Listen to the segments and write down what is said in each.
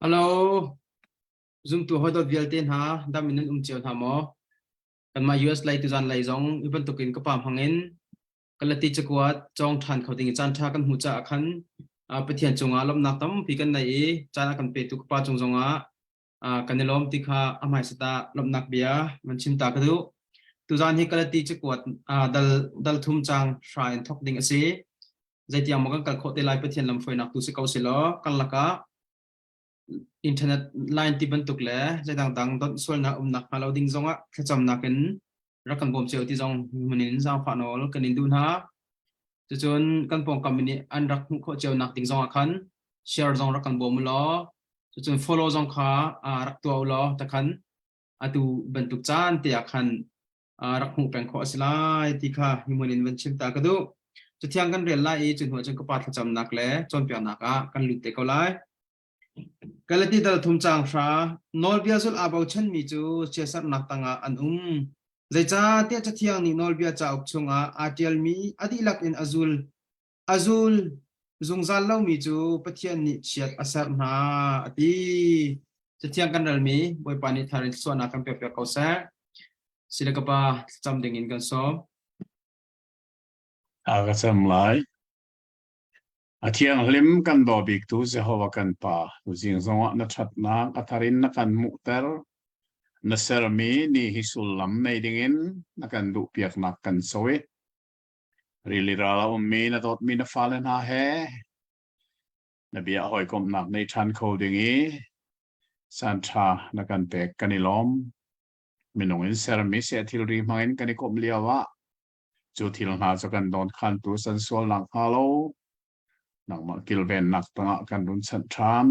Hello, Zoom tu hodot vialten ha, da minun chiao tha mo. Kan ma US lai tu zan lai zong iban tukin ka pam hangin kalati chakwat chong than khawding chan tha kan hu cha khan pathian chunga lom nak tam pi kan nai chana kan pe tu pa chung zonga kanelom tikha amai sata lom nak bia man chim ta kadu tu zan hi kalati chakwat dal thum chang shrine thok ding ase zaitia mo kan kal khote lai pathian lam foi nak tu se kausilo kan laka internet line ti ban tuk le zai dang dang dot sol na nak halo ding zonga khacham na ken rakan bom cheu ti zong munin za pha nol kan in dun ha chu chun kan pong company an rak kho cheu nak ding zonga khan share zong rakan bom lo chu chun follow zong kha rak tu lo ta khan atu ban tuk chan te khan rak hu peng kho asilai ti kha himunin ban chim ta ka du chu thiang kan rel lai chun ho chun ka pa khacham nak le chon pya nak a kan lu te ko lai kalati dal thum chang fra nol bia zul abau chan mi chu chesar nak tanga an zai cha te cha thiang ni nol bia cha ok chunga atial mi adi lak in azul zung zal lo mi chu pathian ni chiat asar na ati cha thiang kan dal mi boy pani tharin so na kan pe pe ko sa sila ka pa cham ding in kan so aga sam lai athiang hlim kan do bik tu se hawa kan pa uzing zonga na that na atharin na kan muter na sermi ni hisul lam nei dingin na kan du piak nak kan soe really rala me na dot mi na falen ha he na bia hoi kom nak nei than ko dingi santa na kan pek kanilom minungin sermi se thil ri mangin kanikom liawa chu thil na cho kan don khan tu san sol nak halo nang ma kilven nak tanga kan dun chan than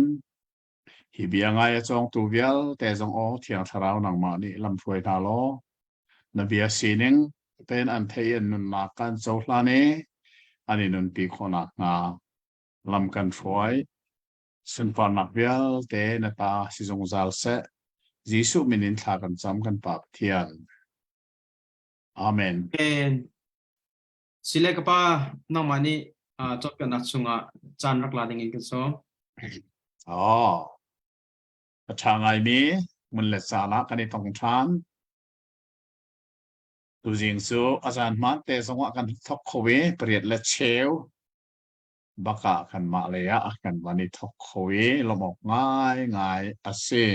hi bia ngai chong tu vial te jong o thiang tharau nang ma ni lam phoi ta lo na bia sining ten an thei an nun ma kan chaw hla ne ani nun pi khona nga lam kan phoi sun pa nak vial te na ta si jong zal se jisu minin thla kan cham kan pa thian amen en sila ka pa nang mani chot ka nak chunga chan rak la ding in kan so oh changai mi mun le sala kan ni tong than tu jing su azan man te songwa kan thok khowe priet le cheu baka kan ma le ya kan mani thok khowe lomok ngai ase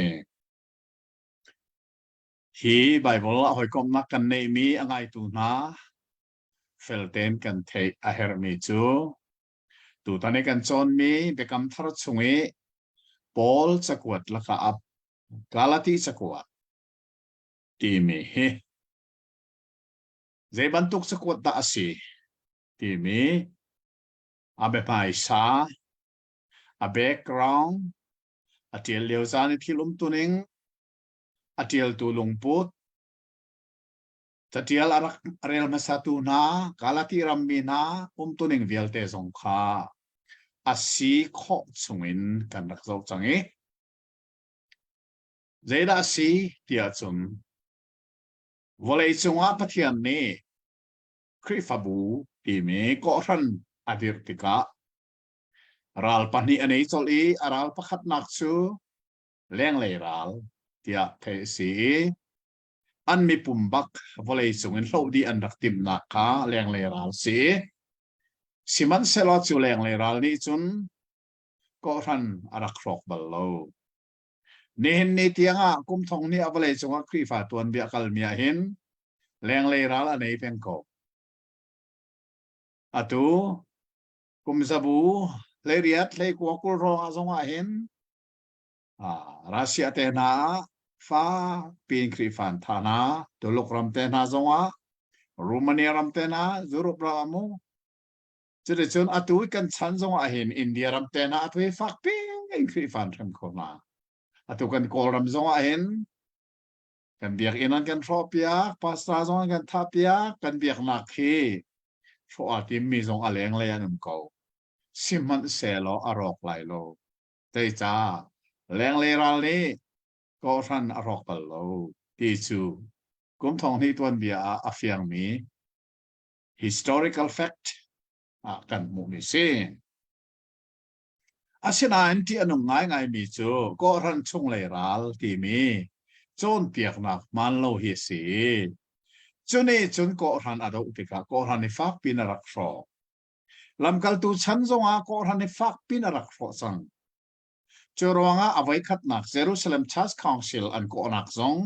hi bible hoi kom nak kan nei mi angai tu na felten kan thei a her mi chu tu tane kan chon mi bekam thar chungi Paul chakwat laka ap galati chakwat ti mi he zai bantuk chakwat da asi ti mi abe pai sa a background atiel leo zani thilum tuning atiel tu lungput tatiel arak rel masatu na galati rammi na tuning vialte zongkha asi kho chungin kan rak zau changi zaida asi tia chun volei chunga pathian ni krifabu ti me ko ran adir tika ral pani anei chol i aral pakhat nak chu leng lei ral tia the si an mi pumbak volei chungin hlo di an rak tim na ka leng lei ral si siman selo chu leng lei ral ni chun ko ran arak rok ballo nen ni tianga kum thong ni avale chunga krifa tuan bia kalmia hin leng lei ral anei pen ko atu kum sabu leriat lei ko kul ro azonga hin rasia te na fa pin krifan thana dolok ram te na zonga romania ram te na europe ramu จะได้จนอตุยกันชั้นทรงอาเห็นอินเดียรำแต่นะอตุยฟักปิ้งคริฟันทำคนมาอตุกันโกลรำทรงอาเห็นกันเบียกอินันกันทรอปียกภาษาทรงกันทับปียกกันเบียกนักขีโชอาติมีทรงอเลงเลยนุ่มเก่าสิมันเสลออรอกไหลโลแต่จ้าแรงเลยรัลนี้ก็ทันอรอกตลอที่จูกุมทองที่ตัวเบียอาเฟียงมี historical fact กันมุมิเซอาเซนาอันที่อนุง่ายมีจูก็ทันช่วงเลยรัลที่มีจนเปียกนักมันโลหิสีจนนี้จนก็ทันอดอุติกาก็ทันในฟักปีนรักฟอลำกัลตูชันจงอาก็ทันในฟักปีนรักฟอสังจรวงอาไว้ขัดนักเยรูซาเล็มชัสคาวซิลอันก็นักจง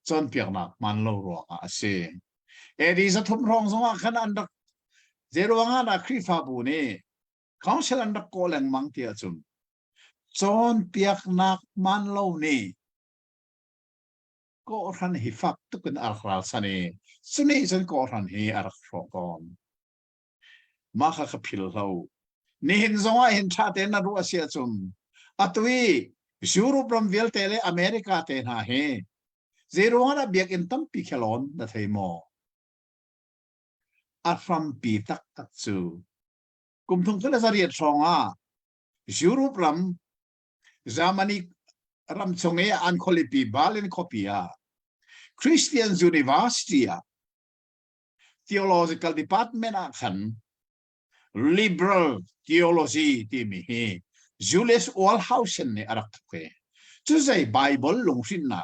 จนเปียกนักมันโลรวงอาเซเอดีจะทุ่มรองจงอาขันอันดักเยรูวงอานักคริฟาบูนีคาวซิลอันดักโกเลงมังเตียจุนจนเปียกนักมันโลนี่ก็ทันหิฟักตุกันอาร์คราลสันีสุนีจนก็ทันหิอาร์ครอกอนมาข้าขพิลเรานี่เห็นจงว่าเห็นชาตินั้นรู้อาเซียจุนอัตวียูโรปรมเวลเตเลอเมริกาเตน่าเฮเจรวงน่ะเบียกอินตัมปีเคลอนนั่นเองโมอาฟรัมปีตักตักซูกุมทุงทะเลสารีทรองอ่ะยูโรปรมจามันีรำชงเออันคอลิปีบาลินคอปีอาChristian University Theological Department ขัน Liberal Theology ที่มี Julius Wallhausen เนี่ยอะไรทุกอย่างจะใช้ Bible ลงสิ้นนะ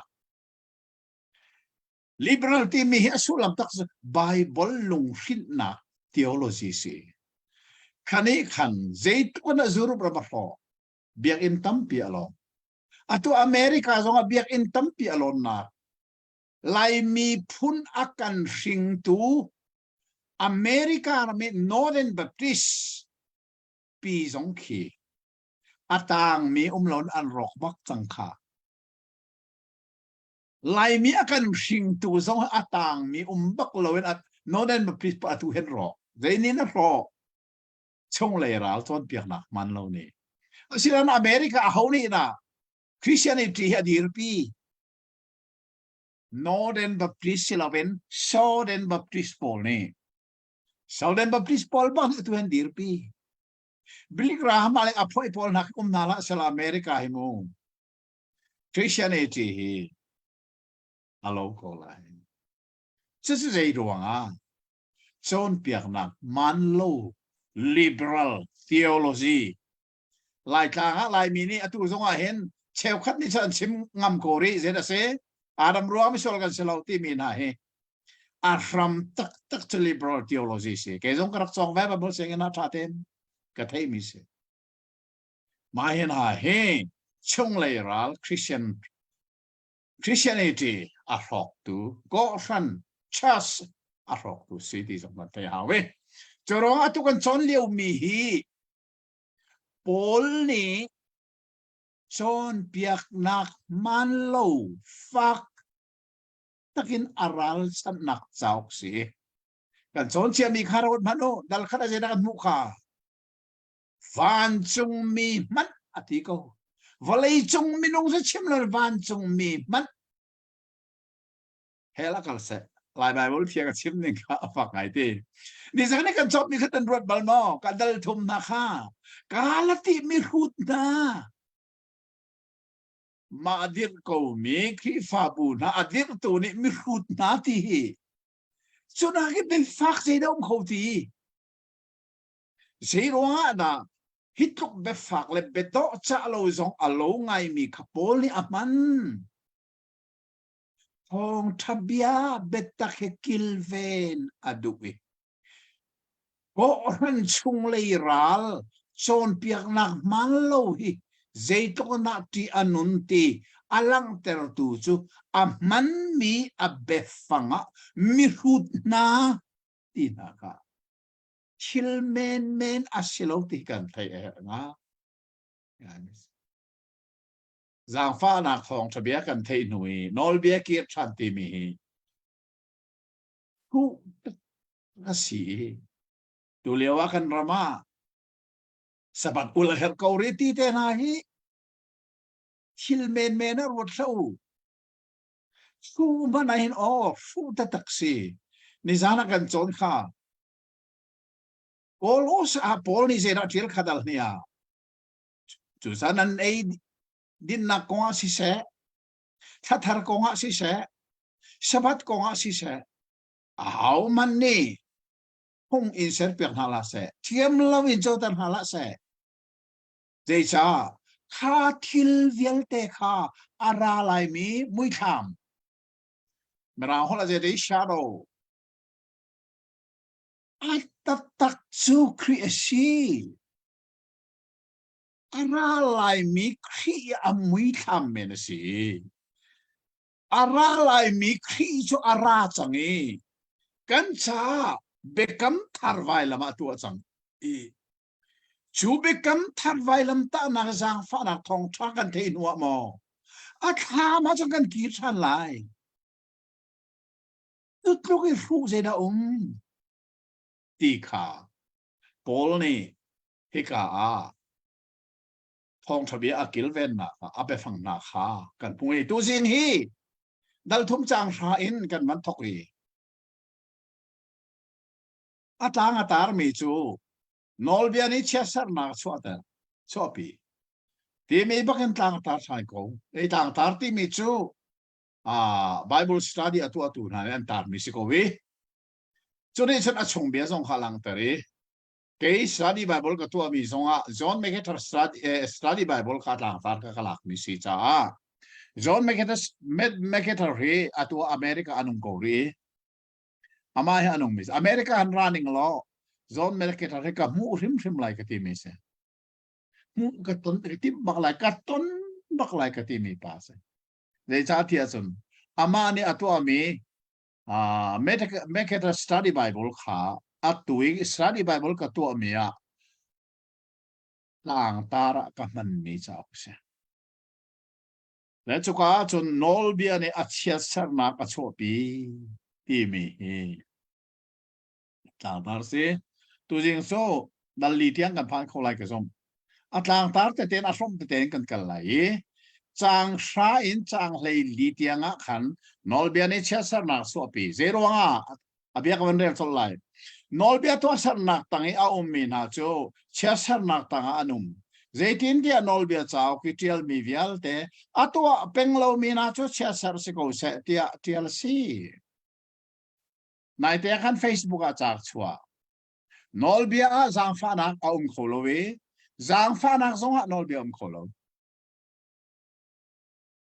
Liberal ที่มีสุลำตัก Bible ลงสิ้นนะ Theology สิขันนี้ขันใจตัวน่ะจูรุประมาทเบียกอินตัมปีอลอนอะตัวอเมริกาส่งเบียกอินตัมปีอลอนนะไลมีพุนอากันสิงตูอเมริกาเมนอร์เดนบัพติสปีสองขีอาตางมีหลอนอันรอกบักจังค่ะไลมีอากันสิงตูสองอาตางมีบักลอยอันนอร์เดนบัพติสปะตูเห็นรอกเจนี่นะรอกช่วงเลยราตอนเปียกนักมันเหล่านี้สิลันอเมริกาเขานี่นะคริสเตียนิตี้ดีร์ปี Northern Baptist sila pen Southern Baptist Paul ni Southern Baptist Paul bang itu hendir pi Billy Graham alek apoy Paul nak nala sila Amerika himo Christianity hi alo ko lai Sisi zai ruang John piak nak manlo liberal theology lai ka lai mini atu zonga hen cheu khat ni chan chim ngam kori zeda se Adam ruang misal kan selau timi na he Afram tak tak to liberal theology se ke zong karak song ba ba se ngena thatem ka thai mi se ma hen ha he chung lai ral Christianity a rock tu go fan chas a rock tu city zong na te ha we chorong atu kan chon liu mi hi Paul ni John piak nak manlo fak takin aral sa nak chauk si kan John siya mi kharot mano dal khara jena kan mukha van chung mi man atiko valai chung minung sa chimlar van chung mi man hela kal se lai bible thia ka chim ning ka afak ngai ti ni sakne kan chop mi khatan rot balno kadal thum na kha kalati mi khut na ma adir ko mi ki fabu na adir tu ni mi khut na ti hi so na ki ben fak se dom kho ti se ro na hitluk be fak le beto cha lo zong alo ngai mi khapol ni aman Hong tabia beta ke kilven aduwi ko ran chung leiral son piak nak manlo hi zeito na ti anunti alang tertu chu aman mi abefanga mi hut na tinaka chilmen asilo ti kan thai nga yanis Giang pha na khong tabia kan thei nui nol bia ki chan ti mi ku na si tu lewa kan rama sabat ul her kauriti te na hi hil men rot sau su manahin su ta taksi ni zana kan chon kha Polos a Pol ni zena til khadal nia chu sanan ei din na ko si se thathar ko si se sabat ko si se how man ni hong in ser pek hala se thiam lawin cho tan hala se dei cha kha thil vial te kha ara lai mi mui tham mera hola je dei shadow atatak chu creasi ara lai mi kri amui tham men si ara lai mi kri cho ara changi kan cha bekam tharwai lama tu chang i chu bekam tharwai lam ta na jang fa na thong tha kan thei nuwa mo a kha ma chang kan ki than lai tu tluk i fu je da ti kha Pol ni hi ka a thong thabi a kil ven na a pe phang na kha kan pui tu jin hi dal thum chang sha in kan man thok ri atang atar mi chu nol bia ni chesar na chwata chopi ti mi bakin tang tar sai ko ei tang tar ti mi chu Bible study atu na an tar mi si ko wi chu ni chen a chung bia song khalang tari ke study Bible ka tu mi song a John Megator study Bible ka tang tar ka kalak mi si cha John Megator ri atu America anung ko ri ama hi anung mis America han running law John Megator ri ka mu rim lai ka ti mi se mu ka ton ti bak lai ka ti mi pa se de cha ti asun ama ni atu ami Megator study Bible kha atui study Bible ka tu ami a lang tara ka man mi cha se le chu ka chun nol bia ni achia sar na ka chopi ti mi tang tar se tu jing so dal li tiang kan phan kholai ka som atlang tar te ten asom te ten kan kal lai chang sha in chang hlei li tiang a khan nol bia ni chia sar na so pi zero nga abia ka van rel sol lai nol bia to sar nak tangi a mi na cho chia sar nak tanga anum zaitin dia nol bia chao ki tial mi vial te atwa penglo mi na cho chia sar se ko se tia tial si nai te kan Facebook a chak chua nol bia a zang fa nak a kholowe zang fa nak zong a nol bia kholo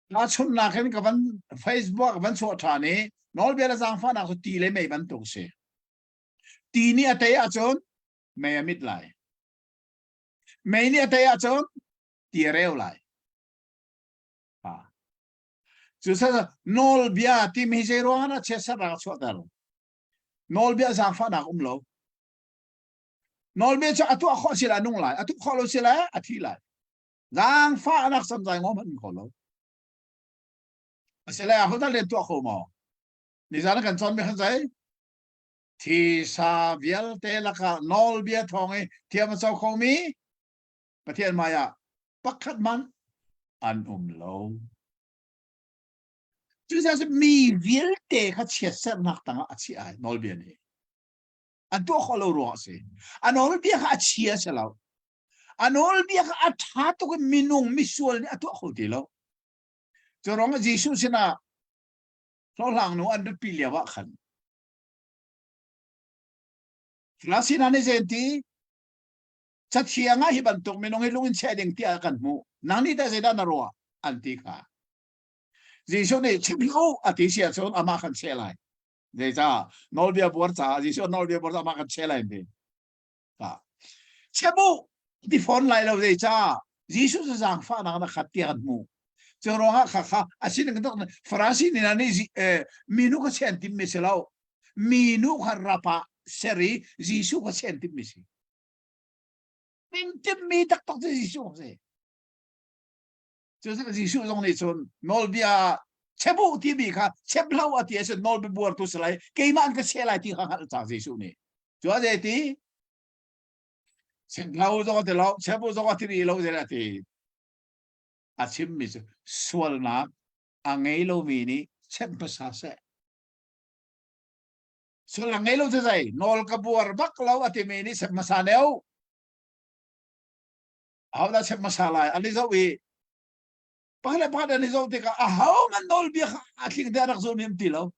na chun na khen ka ban Facebook ban so tha ni nol bia la zang fa nak so ti le mei ban tu se ti ni ate a chon me mit lai me ni ate a chon ti reu lai chu sa nol bia ti mi zero na che sa ra so dar nol bia zang fa nak lo nol bia cha atu kho sila nung lai atu kho lo sila athi lai zang fa nak sam zai ngom an kho lo sila ho ta le tu kho mo ni zana kan chon me khan zai thi sa vial te la ka nol bia thong e thiam so kho mi pathian maya pakhat man an lo chu sa mi vial te kha che sa nak tanga achi ai nol bia ni an tu kho lo ro se an nol bia kha chia se lo an nol bia kha atha to ke minung misual ni atu kho ti lo cho rong jisu sina lo lang no an pi lia wa khan Rasina ni zenti chat hianga hi bantuk minong hilungin cheding ti akan mu nang ni ta zeda na roa anti ka jisu ni chiblo ati sia chon ama kan chelai deja nol bia bor cha jisu nol bia bor ama kan chelai ni ka chebu di phone lai lo deja jisu sa jang fa na na khatian mu chonga kha asin ngdok frasi ni na ni minu ko sentim meselao minu kharapa seri jisu ko sentim mesi mintim mi tak tok jisu se so sa jisu long ni chon nol bia chebu ti bi kha cheblau ati es nol bi bor tu slai ke man ka selai ti kha cha jisu ni jo je ti 생 lâu 때 lâu 세부 저거 들이 lâu 되라티 아침 미스 수월나 앙에로 미니 챔퍼사세 수월 앙에로 되자이 놀 까부어 박 lâu 아티미니 챔퍼사네오 아우다 챔퍼사라 아니 저위 pada ni zong tika ahau man nol biak aking darak zo mim tilo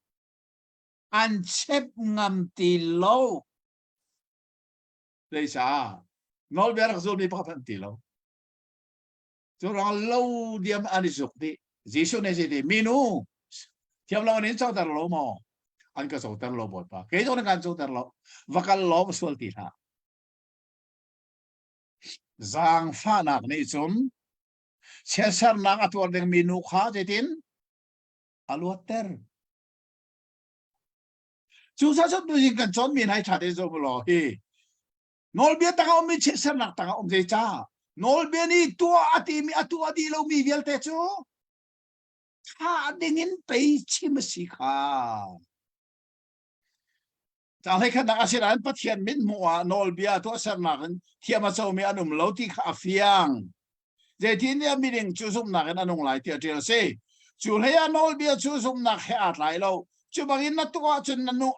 an chep ngam tilo leisa nol biak zo mi papan tilo zo rang lâu diam ani sukti jisu ne jedi minu tiam lo ni chau tar lo mo an ka chau tar lo bot pa ke zo na kan chau tar lo vakal lo swal ti tha zang fa nak ni chum Cesar nang atwar deng minu kha jetin aluater. Chusa sab tu jing kan chon min hai chade zo bolo hi. Nol bia tanga om mi Cesar nak tanga om je cha. Nol bia ni tua ati mi atua di lo mi vial te chu. Kha dingin pei chi ma si kha. Chang hai khan nak asiran pathian min muwa nol bia to sar nakan thiama chau mi anum lo ti kha fiang. Giờ thì này mình chú sum nạc anh nông lại theo theo xe chú thấy anh nói bây chú sum nạc hết lại lâu chú bằng in nát tua chú nông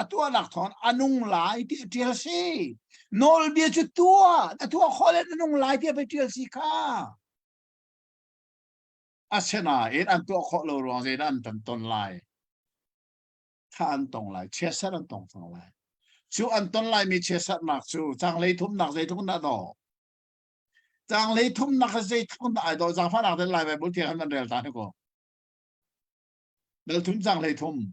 tua nạc thon anh nông lại theo theo xe nói bây chú tua khó lên anh nông lại theo theo xe cả à xem nào anh tua khó lâu rồi anh anh tồn lại thà anh tồn lại chia sẻ anh tồn lại chú anh tồn lại mi chia sẻ nạc chú chẳng lấy thum nạc dây thum nạc đó Giang lấy thum nạc dây thum đại đó giang phát nạc đến lại về bố thiệt hắn đều tán cô đều thum giang lấy thum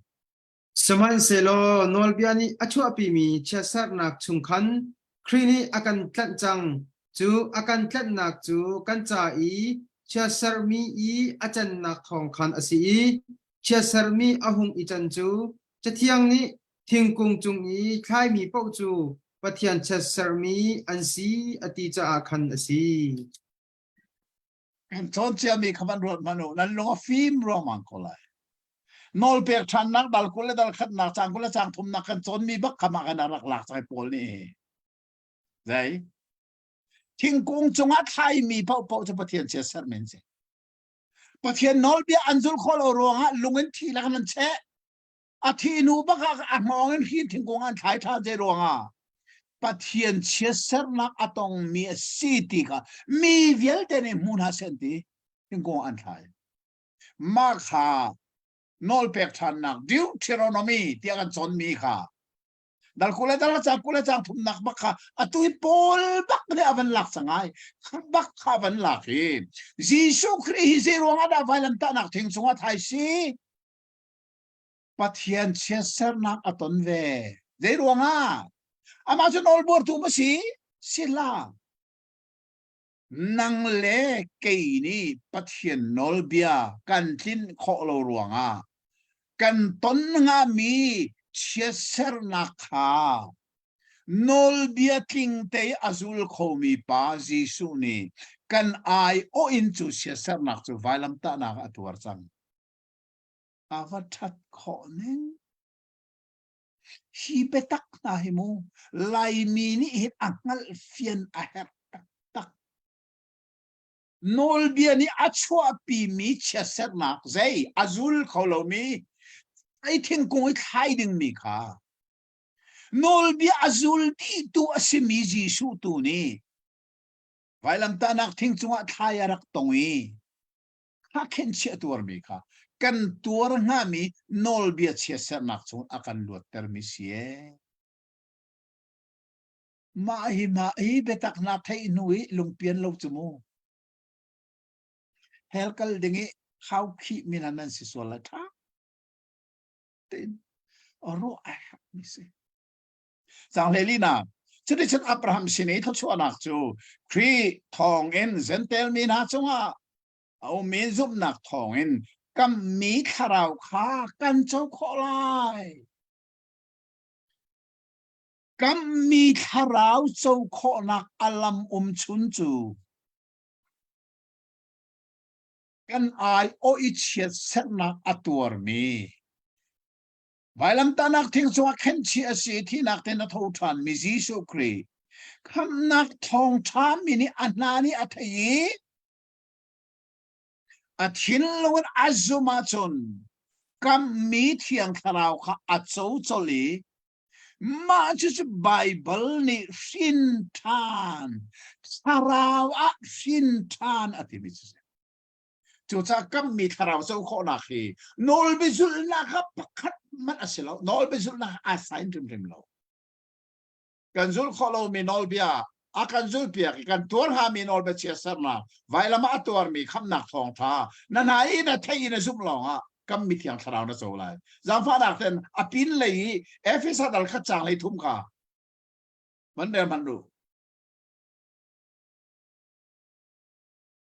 Saman selo nol biani achu api mi chasar nak chungkhan krini akan tlat jang chu akan tlat nak chu kan cha I chasar mi I achan nak thong khan asi I chasar mi ahung I chan chu chathiang ni thingkung chung I khai mi pok chu pathian chasar mi ansi ati cha akhan asi em chọn chia mi khaman rot manu nan lo phim roman ko lai nol pek than nak dal kule dal khat nak chang kule chang thum nak kan chon mi bak khama kan rak lak chai pol ni dai thing kung chunga thai mi pau pau cha pathian che sar men se pathian nol bia anjul khol ronga lungen thi la kan che a thi nu bak a mong hin thing kung an thai tha je ronga pathian che sar nak atong mi city ka mi vial te ne mun ha senti thing kung an thai ma kha nol pek than nak Deuteronomy tiang chon mi kha dal kule chang thum nak bakha atui pol bak ne avan lak sangai bak kha van lak hi Jisu Christ zero nga da vailam ta nak thing chunga thai si pathian cheser nak aton ve zero nga ama chu nol bor tu ma si sila nang le ke ni pathian nol bia kan tin kho lo ruanga kan ton nga mi cheser nakha nol bia king te azul khomi pa Jisu ni kan ai o in chu cheser nak chu vailam ta na atwar chang avathat kho ning hi betak na himu lai mi ni hit angal fian a her tak nol bia ni achwa pi mi cheser nak zai azul kholomi I think kung hiding mi ka nol bi azul di tu asimi Jisu tu ni vailam ta nak thing chunga thaya rak tongi ha ken che tur mi ka kan tur nga mi nol bi che ser nak chung akan lot ter mi sie ma hi betak na thai nui lungpian lo chumu helkal dingi how ki minanan si solata oro ni se sang le lina chudi chat Abraham sini tho chu anak chu kri thong en zentel mi na chunga au min zum nak thong en kam mi kharau kha kan chau kho lai kam mi kharau chau kho nak alam chun chu kan ai o ich set nak atur mi vailam tanak thing chunga khen chi asi thi nak ten tho than mi Jisu Christ คำนักทองช้ามินิอันนานี่อัฐยีอัทินลวนอาจุมาจนกัมมีเทียงคาราวค่ะอัจโจโจลีมาจุดไบเบิลนี่สินทานคาราวอัสินทานอธิมิสจุดจากกัมมีคาราวเจ้าข้อนักฮีนอลเบซุลนะครับปักขัดมันอาศัยเรานอลเบซุลนะอาศัยริมเรากันซุลข้อเรามีนอลเบียอากันซุลเปียกกันตัวหามีนอลเบเชียสนะไว้ละมาตัวมีคำนักทองท้านั่นหายนะไทยนะซุปหลงอ่ะกัมมีเทียงคาราวนะโซไลจำฟ้าดักเต็นอภินเลยเอฟเอสดัลขัดจางเลยทุ่มค่ะมันเดินมันดู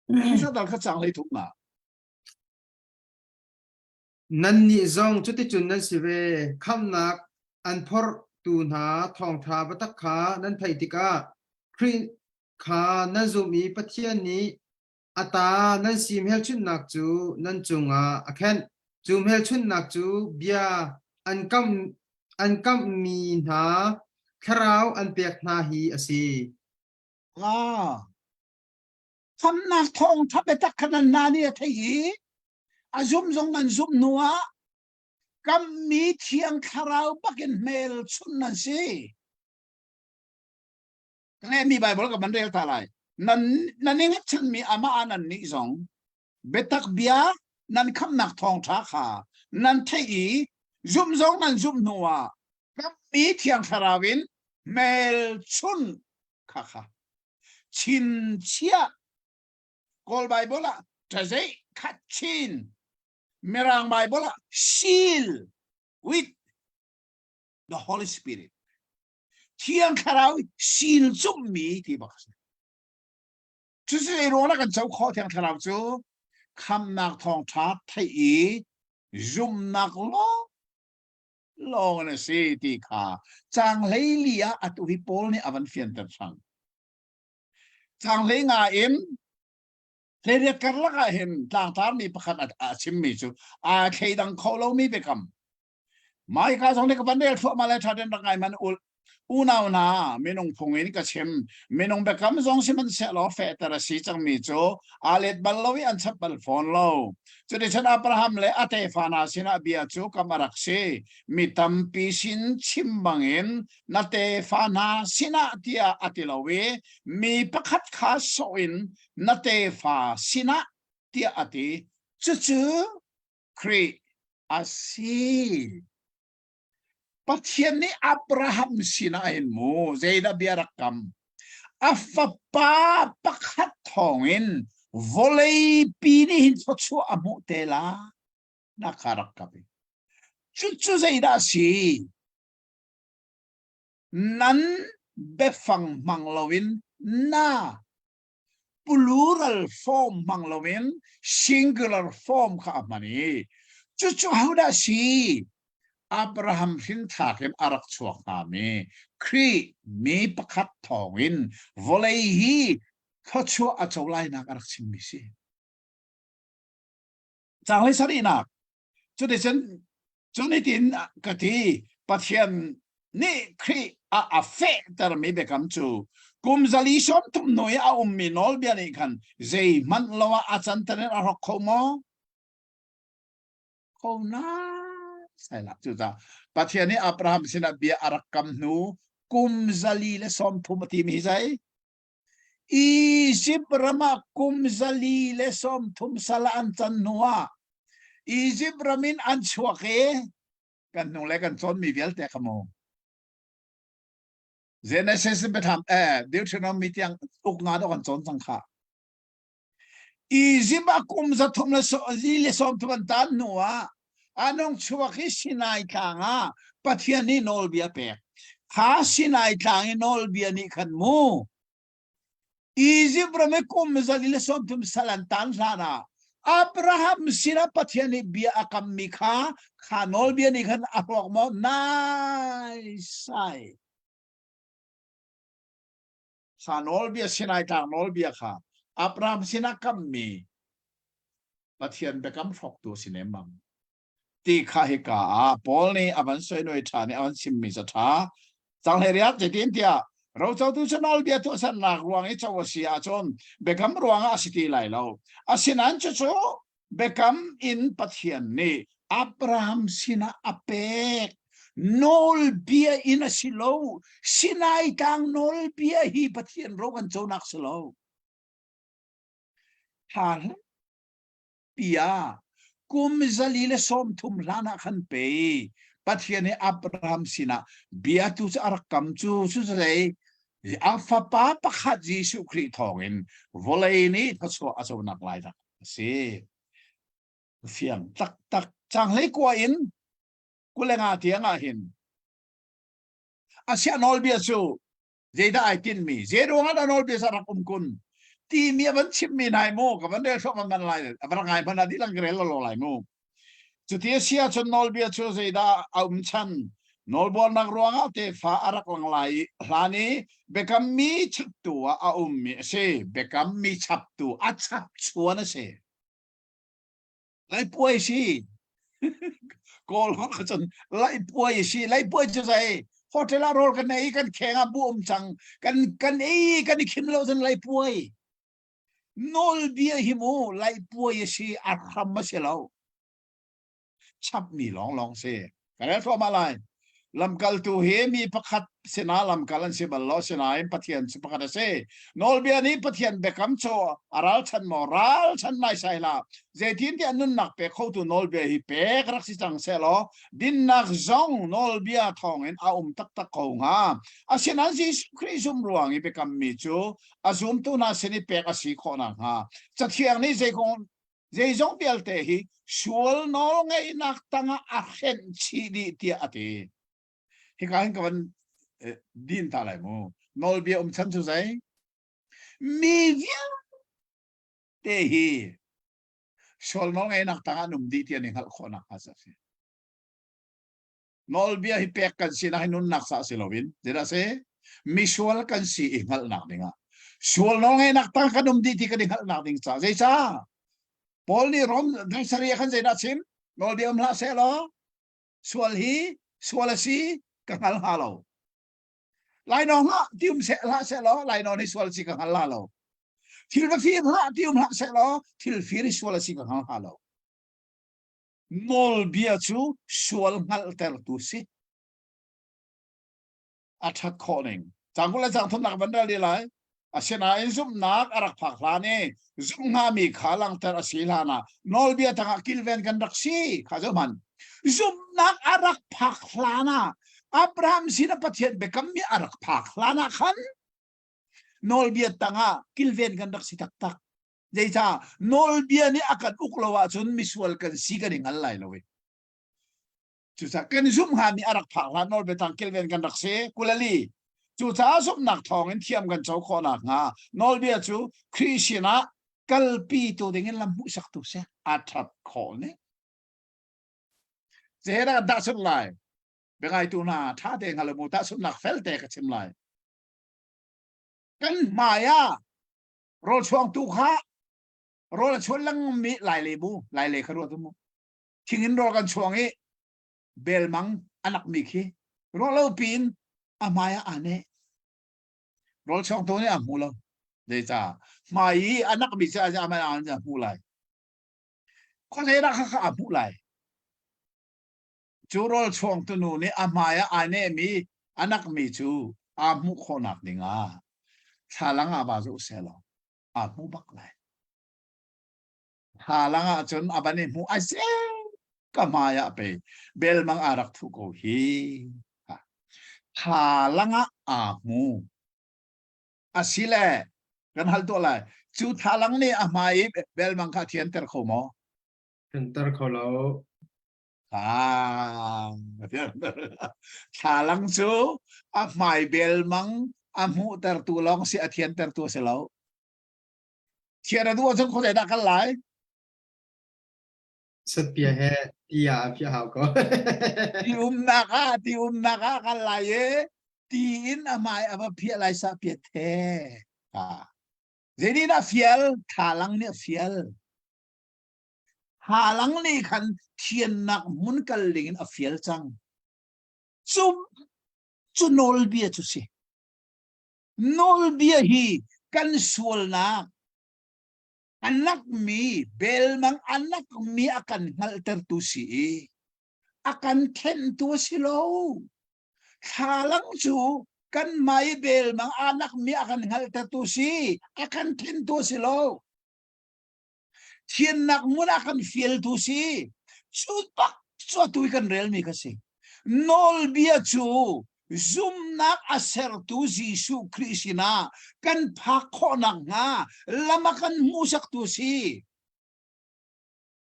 เอฟเอสดัลขัดจางเลยทุ่มนะนั่นนี่จงจุดที่จุดนั้นสิเวคำนักอันพอตูนหาทองทาบัตขานั่นไทยติกาครีขานั่นจุมีปัทยานี้อัตานั่นสิมเฮลชุนนักจูนั่นจงอาแคนจูมเฮลชุนนักจูเบียอันกำมีหาคราวอันเปียกนาฮีอสีคำนักทองทับไปตักขนาดนานี่ไทยอาซุมซงนันซุมนัวกัมมีเทียงคาราวปักเนเมลชุนนันสิกันแน่มีไบเบิลกับมันเรียกอะไรนั่นเองฉันมีอามาอันนั้นนี่สองเบตักเบียนั่นคำนักทองท้าขานั่นเทีซุมซงนันซุมนัวกัมมีเทียงคาราวินเมลชุนค่ะชินเชียกอลไบเบิลอะจะใช้คัดชินMerang Bible seal with the Holy Spirit. Tiang karau seal zum mi ti box. Just a rona kan chau kho tiang karau chu kham nak thong tha thai i zum nak lo na si ti kha chang lei lia atu hi pol ni avan fian tar sang. Chang lei nga imเลยเรียกกันละก็เห็นต่างทางมีประคันชิมมีจูเคดังเขาเรามีไปคำไม่ข้าสองเด็กบันเดลทั่วมาเลยทัดเดินรังไงมันอูนาวนาไม่นงพงเงินก็ชิมไม่นงไปคำสองสิมันเสลอเฟตระสีจังมีจูอาเลดบัลลวิอันชับบัลฟอนโลจุดที่ฉันอับราฮัมเลยอาเตฟานาสินะเบียจูกัมรักซีมีตัมปีสินชิมบังเงินนาเตฟานาสินะเดียอติลาวีมีประคัดขาโซอินนาเตฟาสินะเดียอติจู่ครีอาซีปัจจัยนี้อับราฮัมสินะเห็นมูเจดาเบียรักกรรมอัฟปาปักหัดทองอินวอลเลย์ปีนี้หินทศวอมุเตลานักรักกับจู่เจดาสีนั้นเบฟังมังลวินน่า plural form มังลวิน singular form ข้ามันนี่จู่เขาได้สีอับราฮัมสินทาเข็มอารักชวกนามีครีมีประคัดทองอินวอลเลย์เขาชัวอาจจะไล่นักอารักชิมมิสิจังเลยสักนิดนักจุดที่ฉันจุดนี้ที่กติปัจจัยนี่ครีอาเฟตร์มีเบกัมจูกุมซาลิชอมทุมน้อยอามีนอลเบียนี่กันเจมันลว่าอาจารย์เตนอารักเขาโมเขาน่าใช่ละจุดจ้าปัจจัยนี้อับราฮัมสินะเบียอารักกัมนูกุมซาลีเลสอมทุมทีมีใจอียิปต์รามากุมซาลีเลสอมทุมสลาอันจันนัวอียิปต์รามินอันชัวเกกันนุ่งเล็กกันจนมีเวลแต่ขโมเจเนซิสไปทำเดี๋ยวฉันมีเตียงอุกงาดกันจนสังขารอียิปต์กุมซาทุมเลสอมทุมตันนัวอันนั้นชัวเกสินายทางปัจจัยนี้นอลเบียเปกข้าสินายทางนอลเบียนี่ขันมูอียิปต์ไม่คุมจะลิเลสอมทุมสลันตันซานะอับราฮัมสินะปัจจัยนี้เบียอาคัมมิข้าข้านอลเบียนี่ขันอับราฮัมนายไซสานอลเบียสินายทางนอลเบียข้าอับราฮัมสินะคัมมีปัจจัยเบกัมฟอกตัวสิเนมัมตีข้าเฮกาปอลนี่อวันสวยหน่อยชาเนี่ยอวันซิมมิสถาจังเฮียจะเดียนเดีย เราเจ้าตัวฉันนอลเบียตัวฉันหนักรวงไอ้เจ้าเสียจนเบคำรวงอาสิตีไหลเราอาสินันจะโจเบคำอินปัทเทียนนี่อับราฮัมสินะอเปกนอลเบียอินสิโลสินายตังนอลเบียฮีปัทเทียนโรกันโจนักสโลฮาลเปียกุมซาลีเลสอมทุมลานะขันเปย์ปัทเทียนอับราฮัมสินะเบียตุสอารักกัมจูสุดเลยอาฟาปาปะขัดยิสุคริทองอินวอลเลนี่ทัศน์อาสวนักไล่ทักสิเฟียงตักตักจังเลยกว่าอินกูเลยงาเทียงอาหินอาเซียนอลเบียสูเจด้าไอตินมีเจดวงอันอลเบียสารักกุนที่มีบันชิมมีนายโมกับบันเดอร์ชอบมันไล่บางไงพันธุ์ที่ลังเกลลไล่โมจุดที่เสียจนนอลเบียสูเจด้าเอาชันนอลบอลนักร้องเอาเตฟ้าอารักลังไล่ลานี้เบกัมมีชับตัวเอามีเสเบกัมมีชับตัวอัดชับชวนเสไล่ป่วยสิกอลฮอกจนไล่ป่วยสิไล่ป่วยจะใส่ฮอเทลโรลกันไหนกันแข่งบุมจังกันกันขิมเราจนไล่ป่วยนอลเบียหิมูไล่ป่วยสิอัดคำมาเสียแล้วชับมีลองเสกันแล้วทั่วมาไล่ลำกัลตูเฮมีประคัดเสนาลำกัลันเสบัลล้อเสนาอินปะเทียนสุประคัดเสนอลเบียนี้ปะเทียนเบคัมโชอารัลชันมอรัลชันไม่ใช่ละเจทินที่อันนุนนักเปเข้าตัวนอลเบียฮิเปกรักสิจังเสลอดินนักจงนอลเบียทองเอ็นอาตักเขางาอาเสนันซีคริสุมรวงอีเปกัมมิจูอาซุมตัวน่าเสนิเปกอาศิโคนังฮะจะเที่ยงนี้เจคงเจจงเปียลเตหิชวลนอลไงนักตั้งอาเข็นชีดีเตียอติที่การกับมันดินตาไหลมูนอลเบียฉันสุดใจมีเวียเตหีชอลน้องไอ้นักต่างนุ่มดีเทียนหัลคนนักอาศัยนอลเบียฮิเปกกันสินะให้นุ่นนักสะสิลวินเดี๋ยวเสมีชอลกันสิหัลนักดิ่งอ่ะชอลน้องไอ้นักต่างกันนุ่มดีที่กันหัลนักดิ่งจ้าเจ้าพอลนี่รอมดังสรีกันเจนัชิมนอลเบียมลาเซลอชอลฮีชอลซีกังหัลฮาโลไลนองละที่เสละเสลอไลนองนี่สวลสิกังหัลฮาโลทิลฟีละที่ละเสลอทิลฟีริสวลสิกังหัลฮาโลนอลเบียชูสวลหัลเตอร์ตุสิอัฐคอนิงจังกุลจังทุนนักบันดาลีไลอาเซนาอินซุมนักอารักผักลานีซุมงามีขาลังเตอร์อสิลานานอลเบียตั้งกิลเวนกันดักซีข้าเจ้ามันซุมนักอารักผักลานาอับราฮัมสินะปะเทียนเบกัมมีอารักผักลานาขันนอลเบียตั้งกิลเวนกันดักซีตักเจ้าจ้านอลเบียนี่อาการอุกลาวะจนมิสวลกันซีกันยังอะไรเลยจุดสักกันซุมงามีอารักผักลานอลเบียตั้งกิลเวนกันดักซีกุลลีจุดจ้าซุมนักทองเอ็นเทียมกันเจ้าขอนักงานอลเบียจูคริสเตียนะกัลปีตัวเด้งลำมุสักตัวเสียอัฐขอเนี่ยเจ้าดัชไลเบงไอตูน่าท่าเด้งฮัลโหลมุตาสุนักเฟลเตกชิมไลกันมายาโรช่วงตุขาโรชวนลังมีหลายเลบูหลายเลขรัวทุกมุทิ้งอินโรกันช่วงนี้เบลมังอนักมิคีโรเลปินอามายาอันเน่โรช่วงตัวนี้อ่ะมูลเดจ้ามาอีอนักมิจ้าจะอามายาอันจะมูไลคนเฮรักข้ามูไลจูโรช่วงตัวนู้นนี่อามายาอันเน่มีอนักมิจูอามุขนักดิงาชาลังอาบาจุเซลอามุบักไลชาลังอาจนอาบันนี่มูไอเซก็มายาไปเบลมังอารักทุกโอฮีชาลังอามูอาศิเลกันฮัลตัวไรจูชาลังนี่อามายเบลมังคาเทียนเตอร์โคโม Enter เขาแล้ว ชาลังจูอาหมายเบลมังอามูเตอร์ตัวลองสิอาเทียนเตอร์ตัวเสลาเทียนตัวจงคนใดดักกันหลาย Setia he iya pia hao ko ที่นักกันหลายที่อินอาหมายอาบเพียไรสักเพียเทเจนี่น่ะเฟียลชาลังเนี่ยเฟียลหาลังนี่คันเทียนนักมุนกันลิงอเฟียลจังจุนอลเบียจุสิ nol bia hi kan sual na anak mi belmang anak mi akan ngalter tu si akan ten tu silo halang chu kan mai belmang anak mi akan ngalter tu si akan ten tu silo thiên nak mun akan fiel tu si chu pak chu tu kan rel mi kasi nol bia chu zoom nak aser tu Jesu Kristina kan phakho nak nga lama kan musak tu si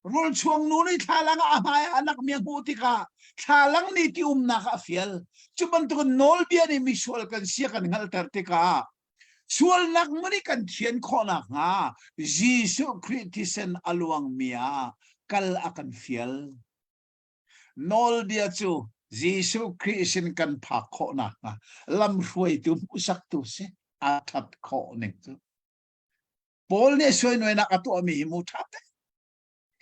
rul chuang nu ni thalang amay anak mi huti ka thalang ni ti nak afiel chuban tu nol bia ni misual kan sia kan ngalter ti ka sual nak mani kan thian kho nak nga Jesu Kristisen aluang mia kal akan fiel nol bia chu Jesu Kristin kan phakho nak nga lam ruai tu musak tu se athat kho ning chu Paul ne soi noi nak atu mi himu thate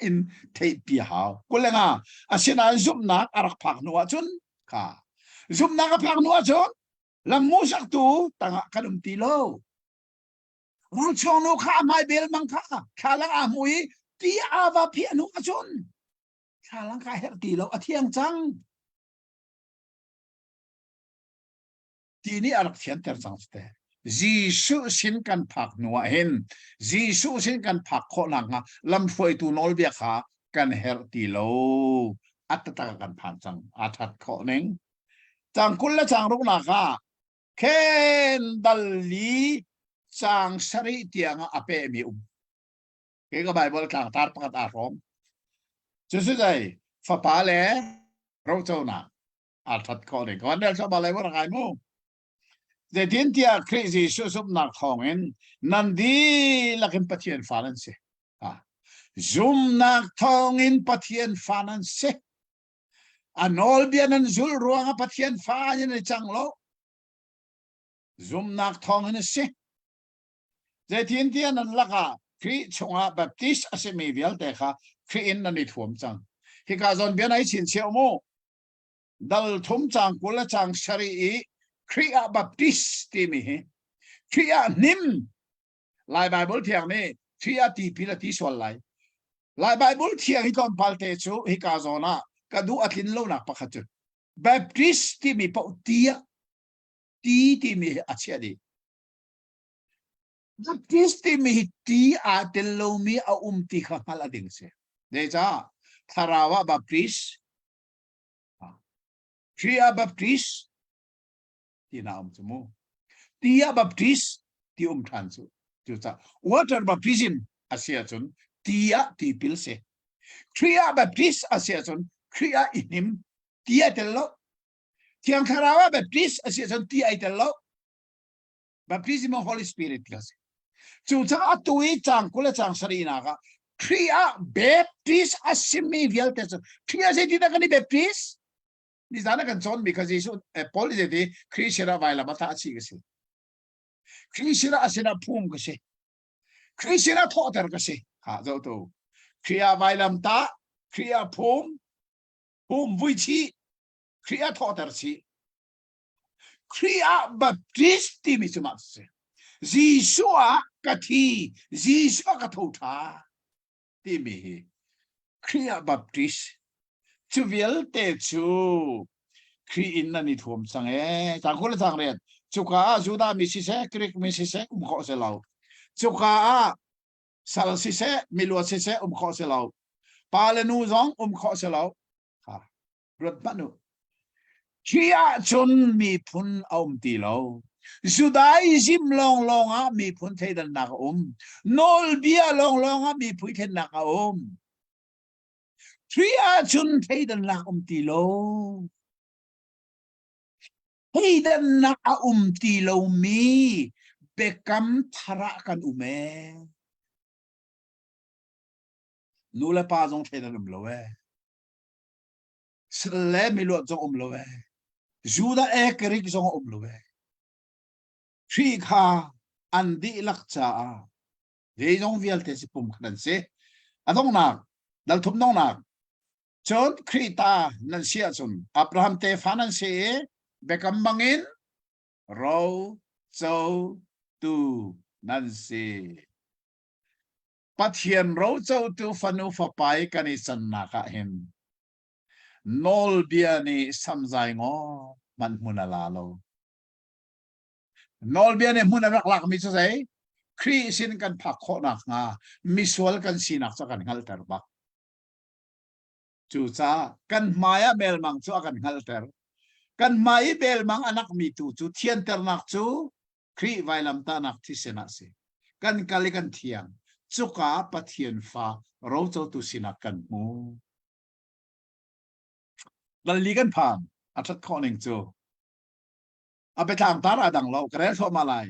in thei pi hao kulenga asina zum nak arak phak nuwa chun ka zum nak phak nuwa chun lam musak tu tanga kanum ti lo rul chong no kha mai bel mang kha khalang a mui ti ava pi anu chun khalang ka her ti lo athiang chang ti ni arak thian ter chang ste Jesu sin kan phak nuwa hen Jesu sin kan phak kho na nga lam foi tu nol bia kha kan her ti lo atata kan phan chang athat kho neng chang kul la chang ruk na kha ken dal li chang sari tiang ape mi ke ka bible tlang tar pakat a rom chu su dai fa pa le ro chau na athat kho ne kon del sa ba le wa kai mu de tin tia crazy su sup nak thong en nan di lakim pathian fanan se zoom nak thong in pathian fanan se anol bianan zul ruanga pathian fa ni chang lo zoom nak thong in se de tin tia nan laka kri chunga baptist asemi vial te kha kri in nan ni thuam chang hi ka zon bian ai chin cheu mo dal thum chang kula chang shari Kriya baptisti mi Kriya nim lai Bible thiang ni Kriya ti pila ti sol lai Bible thiang hi kon palte chu hi ka zona ka du atlin lo nak pakhat baptisti mi pa tia ti mi achia di baptisti mi ti a tello mi a ti kha hala ding se de cha tharawa baptist Kriya baptist ti na chumu tia baptist ti than chu chu cha water baptism asia chun tia ti pil se kriya baptist asia chun kriya inim tia tello tiang kharawa baptist asia chun tia tello baptism of Holy Spirit klase chu cha atui chang kula chang sarina ka kriya baptist asimi vialte kriya se ti na kani baptist ni zana kan chon because isu Paul is the Krishna vaila mata achi gase Krishna asina phum gase Krishna thotar gase ha zo to kriya vailam ta kriya phum vui kriya thotar chi kriya baptisti mi chumatse Jisua kathi Jisua ka thotha ti mi kriya baptist chu vial te chu kri in na ni thum sang ta khol sang re chu ka juda mi si se krik mi si se kho se lao chu ka sal si se mi lo si se kho se lao pa le nu zong kho se lao ha rot manu chia chun mi phun ti lo judai jim long long a mi phun thei dan na nol bia long long a mi phui then na ka Tria chun thấy đàn lạc ti lo thấy đàn lạc ti lo mi bekam thara kan ume nula pa zong thấy đàn lo sle mi lo zong lo juda ekrik zong lo tri kha andi lakcha de zong vial te sipum khan se adong na dal thum nong na chon krita nan sia chun Abraham te fanan se bekam bangin ro เจ้าตูนั่นสิปัทเทียนเราเจ้าตูฟันูฟ้าไปกันในสันนักเห็นนอลเบียนี่สัมใจงอมันมุนลาโลนอลเบียนี่มุนรักลักมิจะใช่ครีสินกันพักโคนักงามิสวลกันสินักสักกันฮัลเตอร์บักจูจ้ากันมายาเบลมังจูกันฮัลเตอร์กันมายเบลมังอนักมีตูจูเทียนเตอร์นักจูครีไวลัมตานักที่เสนักสิกันกาลิกันเทียงจุกาปัทเทียนฟ้าเราเจ้าตูสินักกันมูดันลีกันผ่านอัตข้อหนึ่งจูเอาไปทางตาราดังเรากระเด็นเข้ามาเลย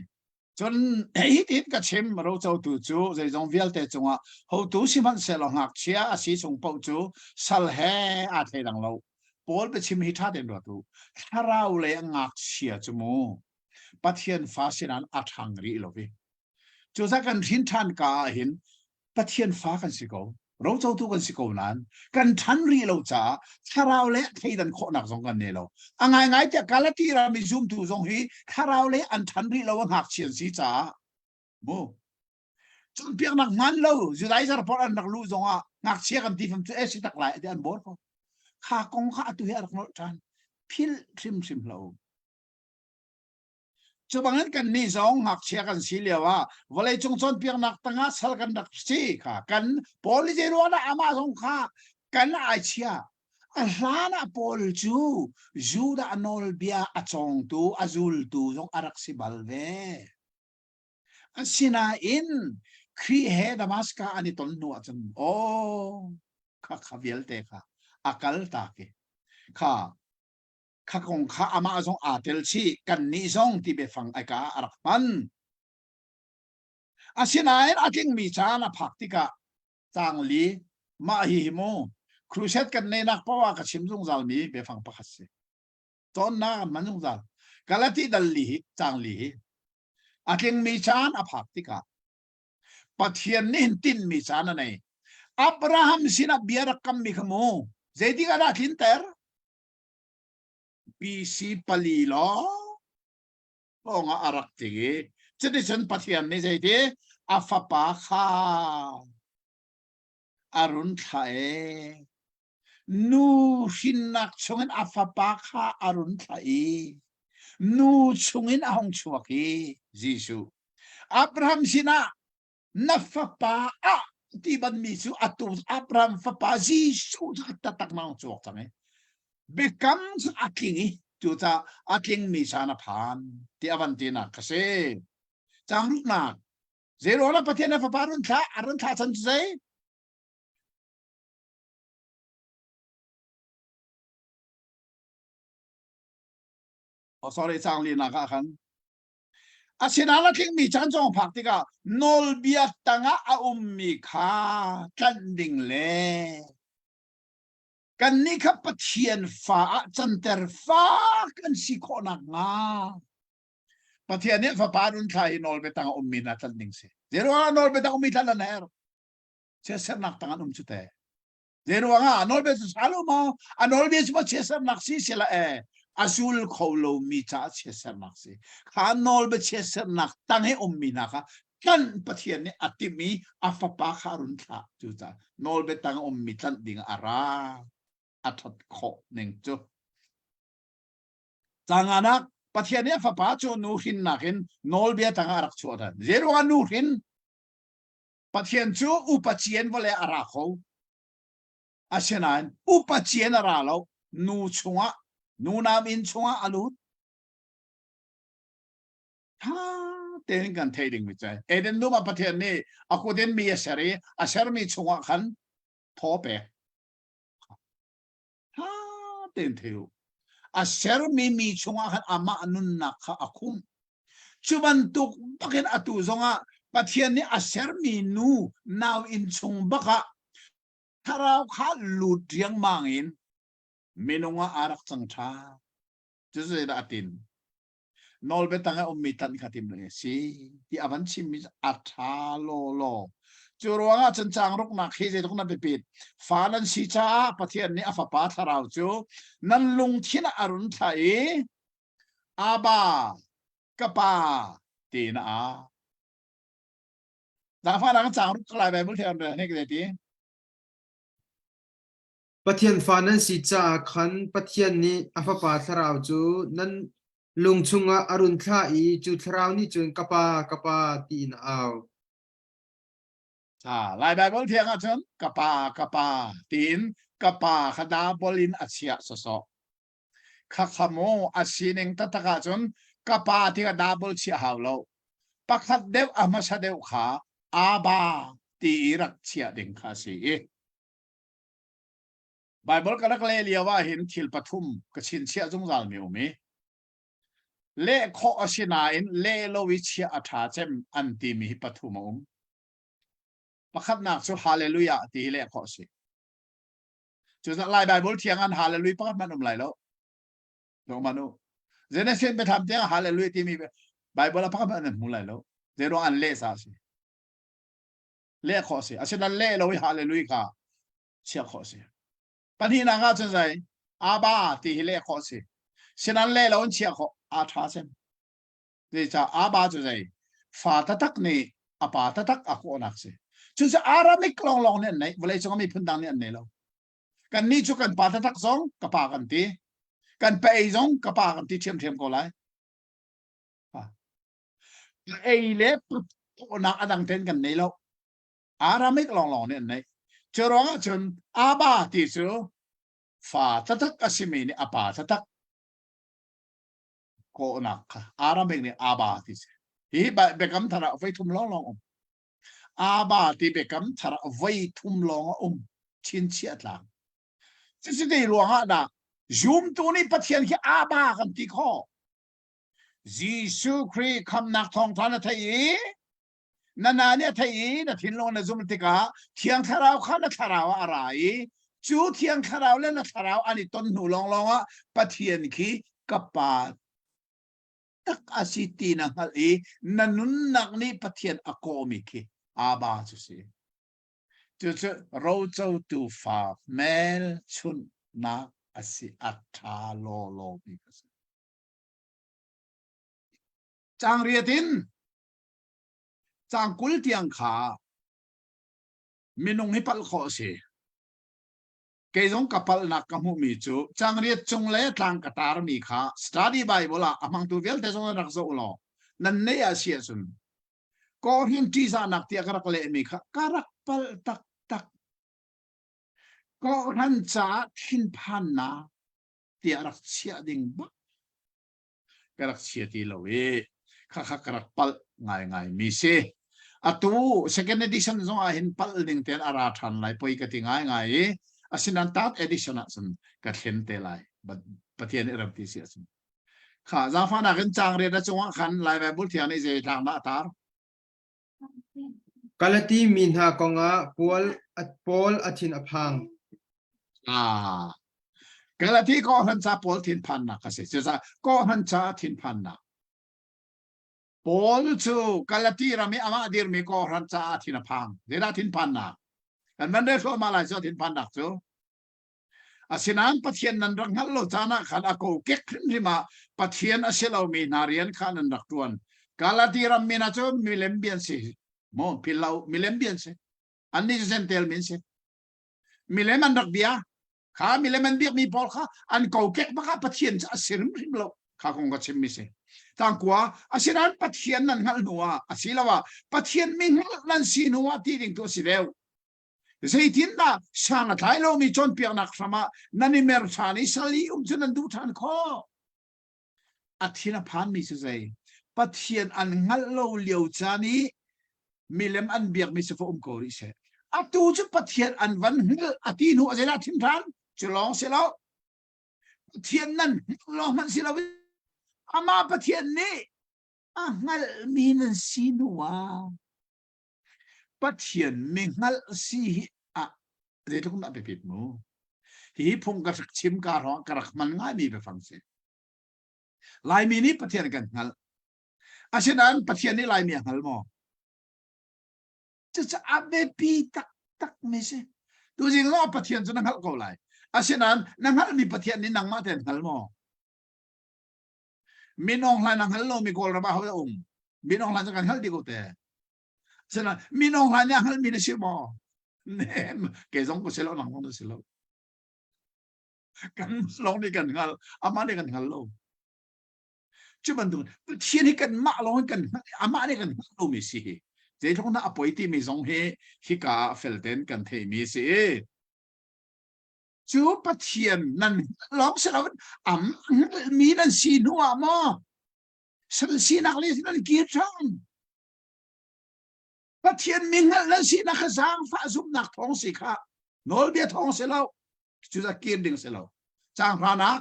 จนฮิตกับเชมเราเจ้าตูจูใจจงเวลเตจงว่าเขาตูสิมันเสลหักเชียอาศัยจงปูจูสัลเฮอาเทดังเราปอลไปชิมฮิตาเดินรัตูถ้าเราเลยงักเชียจมูปัทเทียนฟ้าสินันอัดหังรีโลวิจูสักกันทิ้นทันกาเห็นปัทเทียนฟ้ากันสิโกเราเจ้าตูกันสิโกนั้นกันทันรีเราจ้าถ้าเราเละที่ดันโคนักสองกันเนี่ยเราไงจะการละที่เรามีซูมตูสองฮีถ้าเราเละอันทันรีเราหักเฉียนสีจ้าโมจนเพียงนักมันเราจะได้จะพออันนักรู้สองอ่ะหักเชียกันที่ผมจะเอสิตักไหลที่อันบอสข้ากงข้าตัวเหี้ยรักโนจันพิลซิมเราจะบังเอิญกันนี่สองหักเชียกันสีเหลียวว่าวันเลยจงจนเพียงนักตั้งสัลกันนักสีค่ะกันพอลิเจรัวนะอามาสงข้ากันไอเชียอาลานะพอลจูดานอลเบียอาจงตูอาซูลตูจงอารักสิบัลเวอาสินาอินครีเฮดามัสกาอันนี้ต้นนัวจังโอ้ข้าขวิลเตค่ะอากัลตาเกค่ะข้าคงข้าอามาสงอาเทลชีกันนี่สงที่เบฟังไอกาอารักมันอาศินายอากิงมีชานะพักติกะจางลีมาหิโมครูเซตกันในนักเพราะว่ากับชิมซุงซาลมีเบฟังพักสิตอนนั้นมันซุงซาลกาลที่ดัลลีจางลีอากิงมีชานะพักติกะปัทเทียนนี่ตินมีชานะในอับราฮัมสินะเบียร์กัมมิขโมเจดีกาดาทินเตอร์BC ปลีล้อพงอารักติจะได้ฉันปฏิญาณในใจที่อาฟปาคาอารุณไทยนูหินนักชงเงินอาฟปาคาอารุณไทยนูชงเงินอาหงชวกียิสุอับราฮัมสินะนัฟปาอะที่บันมีสุอัตุอับราฮัมฟปายิสุจะตักนางชวกจังไงbecomes aking tu ta aking mi sana phan ti avantina kase changruk na zero la pathian fa parun tha arun tha chan zai oh sorry changli na ka khan asinala king mi chan chong phak ti ka nol biak tanga a ummi kha kan ding leกันนี่ครับปะเทียนฟ้าจันเตอร์ฟ้ากันสิโคนักงาปะเทียนเนี่ยฟ้าปารุนไทยนอลเบตังอุมมินาจันดิงเสเจรัวนอลเบตังอุมมิทันละเนอร์เชสเซอร์นักตังอุมชุเตเจรัวงานอลเบตุสาลุมาอันอลเบตุมาเชสเซอร์นักซีเสละอาซูลโคโลมีจ้าเชสเซอร์นักซีข้านอลเบเชสเซอร์นักตังให้อุมมินาค่ะกันปะเทียนเนี่ยอติมีอาฟปาคารุนทาจุจ้านอลเบตังอุมมิจันดิงอาราอัฐโคหนึ่งจุดจางานักปะเทียนเนี่ยฟ้าป้าจูนูหินนักหินนอลเบียต่างอารักชัวร์เจรัวนูหินปะเทียนจูอุปเจียนวะเลอารักเขาอาเชนันอุปเจียนอารักเรานูชัวนูนามินชัวอาลุฮ่าเต้นกันเทดิ่งวิจัยเดินดูมาปะเทียนนี่อากูเดินมีเสรีอาเสรีมีชัวขันพอเปเต็นเทวอาเซอร์มีชงอาอามาอนุนนักอาคุมชุบันตุกบักเห็นอตุจงอาปัทยานี่อาเซอร์มีนูนาวอินชงบักถ้าเราขาลุดยังมังอินเมนุงอารักจังชาจะจะได้ตินนอลเบตังอุมมิตันขัดิมเลยสิที่อวันชิมิอัฐาโลโลจูรัวงาจันจางรุกนักเฮเจตุกนับปิดฟ้านันสีจ้าปะเทียนนี่อาฟปาทาราวจูนันลุงทินอรุณไทยอาบา กะปาตีนะดาฟ้านังจางรุกลายไปบุเทียนเรนี่ก็ได้ที ปะเทียนฟ้านั้นสิจ่าขันปะเทียนนี้อฟปาทราวจูนั้นลุงชุงอรุณท่าอีจูทราวนี่จุนกะปาตีนเอาลายแบบเทียงอ่ะฉันกะปาตีนกะปาขดาบอลินอาเซียสอข้าขโมอาศีนิงตะตะกะฉันกะปาที่กดาบอลเชียหาวโลปักขัดเดวอามาชาเดวขาอาบาตีรักเชียดิงคาสีไบเบิลก็นักเลียว่าเห็นทิลปทุมกชินเชียจงจาลมีอุมีเล่ขออชินาอินเล่โลวิเชียอัฐาเจมอันตีมีปทุมประคับนักสุฮาเลลูยาตีเล่ขอสิจุดนั้นไล่ไบเบิลเทียงอันฮาเลลูยประคับมันไหลแล้วลงมาโน่เจเนซินไปทำเทียงฮาเลลูยที่มีไบเบิลประคับมันมุไหลแล้วเจโรอันเล่ซาสิเล่ขอสิอาเช่นนั้นเล่โลวิฮาเลลูยค่ะเชียขอสิปัญหาหนักจังใจอาบาตีเล่ขอสิฉะนั้นเล่เราเชียขออาทาเซมเดี๋ยวจะอาบาจังใจฟาตตักนี่อาปาตตักอาโคนักสิจุดจะอารามิกลองเนี่ยไหนเวลาจงมีพื้นดังเนี่ยไหนแล้วกันนี่จุกันปาตตักสองกับปากันตีกันไปสองกับปากันตีเทียมก็เลยไอ้เล็บนักอดังเทนกันไหนแล้วอารามิกลองเนี่ยไหนเจอร้องจนอาบาตีสูฟาตตักอาชิมีนี่อาปาตตักโคนักอารามิกนี่อาบาตีสูฮีเบกัมธาระไฟทุ่มลองอาบาตีเบกัมธาระไฟทุ่มลองชินเชียตลางจะสิ่งที่หลวงอ่ะนะจุมตัวนี้ประเทศที่อาบากันที่ข้อยิสุคริสต์คำนักท่องท่านไทยนาเนี่ยไทยนะทิ้งลงในจุมติกาเทียงทาราวข้านักทาราวอะไรจูเทียงทาราวเล่นนักทาราวอันนี้ต้นหูลองอ่ะประเทศที่กับปาตักอาศิตีนังฮัลอีนันนุนนักนี้ประเทศอโกมิกอาบาจุสิจุดเราจะตูฟ้าเมลชุนนักอาศิอัตตาโลมิกจางเรียดินจางกุลเตียงขามินงฮิปัลขอสิเกยงกับปัลนักกำหูมีจูจางเรียจงเล่ทางกตารมีขาสตาดีไบเบิลอะมังตูเวลแต่จงรักโซโลนั่นเนียเสียสุนก็เห็นที่สานักเตียกรักเล่มีขาการักปัลตักก็ท่านจะทินพันนาเตียรักเชียดิงบักกรักเชียตีโลเวข้ากรักปัลง่ายมีเสอะตู second edition จงอาเห็นปัลดิงเตียนอาราทันไลปอยกติง่ายอาศินันตัด edition อ่ะสันกัดเห็นเตไลปะเทียนเริ่มที่เสียสันข้าจะฟังนักจางเรียนจงขันไลแบบบุตรเทียนนี่จะทางมาตาร์กาลตีมินหากงะปอลอธินอพังกาลที่ก็หันจะปอลทินพันนะก็เสียจะก็หันจะทินพันนะปอลจูกาลที่เรามีอามาดีร์มีก็หันจะทินพังเดี๋ยวทินพันนะกันมันได้ฟังมาหลายชั่วทินพันนักจูอาศินันปะเทียนนันรังฮัลโลจานะขันอากูเก็กขึ้นที่มาปะเทียนอาเซลามีนาเรียนขันนันรักตวนกาลที่เรามีนะจูมีเลมเบียนสิโมพิลามีเลมเบียนสิอันนี้จะเซนเทลมินสิมีเลมันรักเบียข้ามีเลมันเบียมีพอข้าอันกูเก็กบ้าปะเทียนจะอาศิรมิมโลข้าคงก็ชิมมิสิต่างกว่าอาศินันปะเทียนนันฮัลนัวอาศิลาวะปะเทียนมิฮัลนันสีนัวที่ดิ่งตัวสิเร็วเสียทีน่ะช่างท้ายเรามีจนเปียกนักสมานันนี่เมร์ชานิสลีจะนันดูทันข้ออาทิตย์ผ่านมีสิ่งปะเทียนอันงั้นเราเลี้ยวจานี้มีเลมอันเบียกมีสฟอมกอริเซอาตูจะปะเทียนอันวันหิลอาทิตย์หัวเจลาทิมทันจะลองเสียแล้วปะเทียนนั้นลองมันเสียแล้วอามาปะเทียนนี้งั้นมีนันสีนัวปะเทียนมีงั้นสีเดี๋ยวทุกคนไปปิดมือที่พงกระชิมการร้องกระมันง่ายมีไปฟังเสียลายมีนี้ปะเทียนกันงั้นอาเช่นนั้นปะเทียนนี้ลายมีงั้นมั้งจะอาเบปีตักไม่ใช่ดูจริงแล้วปะเทียนจะนั่งฮัลก็ลายอาเช่นนั้นนั่งฮัลมีปะเทียนนี้นั่งมาแทนฮัลมั้ง มีน้องหลานนังฮัลโหลมีกอลระบาเขาจะมีน้องหลานจะกันฮัลดีกูแต่ฉะนั้นมีน้องหลานเนี่ยฮัลมีได้ชิบอเนี่ยเกจงก็เสร็จแล้วหนังก็เสร็จแล้วกันลองด้วยกันฮัลอามาด้วยกันฮัลโหลจุบันดูเทียนให้กันมาลองกันอามาด้วยกันฮัลโหลมีสิเจ้าคนน่ะอภัยที่มีสองเฮฮิกาเฟลเทนกันเทมีสิจูปะเทียนนั่นลองเสร็จแล้วมีนั่นสีนัวมอสีนักเรียนนั่นกีจังปะเทียนมิงนั่นสีนักสร้างฟ้าสุบนักท้องสิค่ะโนลเบียท้องเสร็จแล้วจูจะกินดิ่งเสร็จแล้วจางพรานัก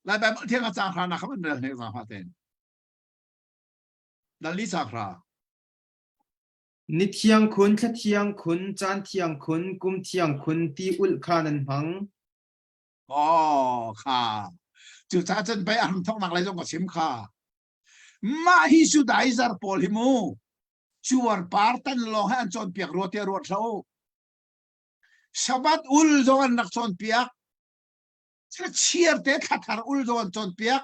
แล้วแบบเที่ยงจางพรานักเขาเป็นเรื่องในจางพราเต็นดันลิซาพรานิเทียงคุณทะเทียงคุณจานเทียงคุณกุมเทียงคุณตีอุลคานันหังอ๋อค่ะจุดจ้าจนไปอ่านท้องนักอะไรจงกับชิมค่ะมาฮิสุดายซาร์พอลิมูชัวร์ปาร์ตันลองให้อันจนเปียกรัวเตรัวเท้าสบัดอุลจงนักจนเปียกถ้าเชียร์เตะขัดหาอุลจงจนเปียก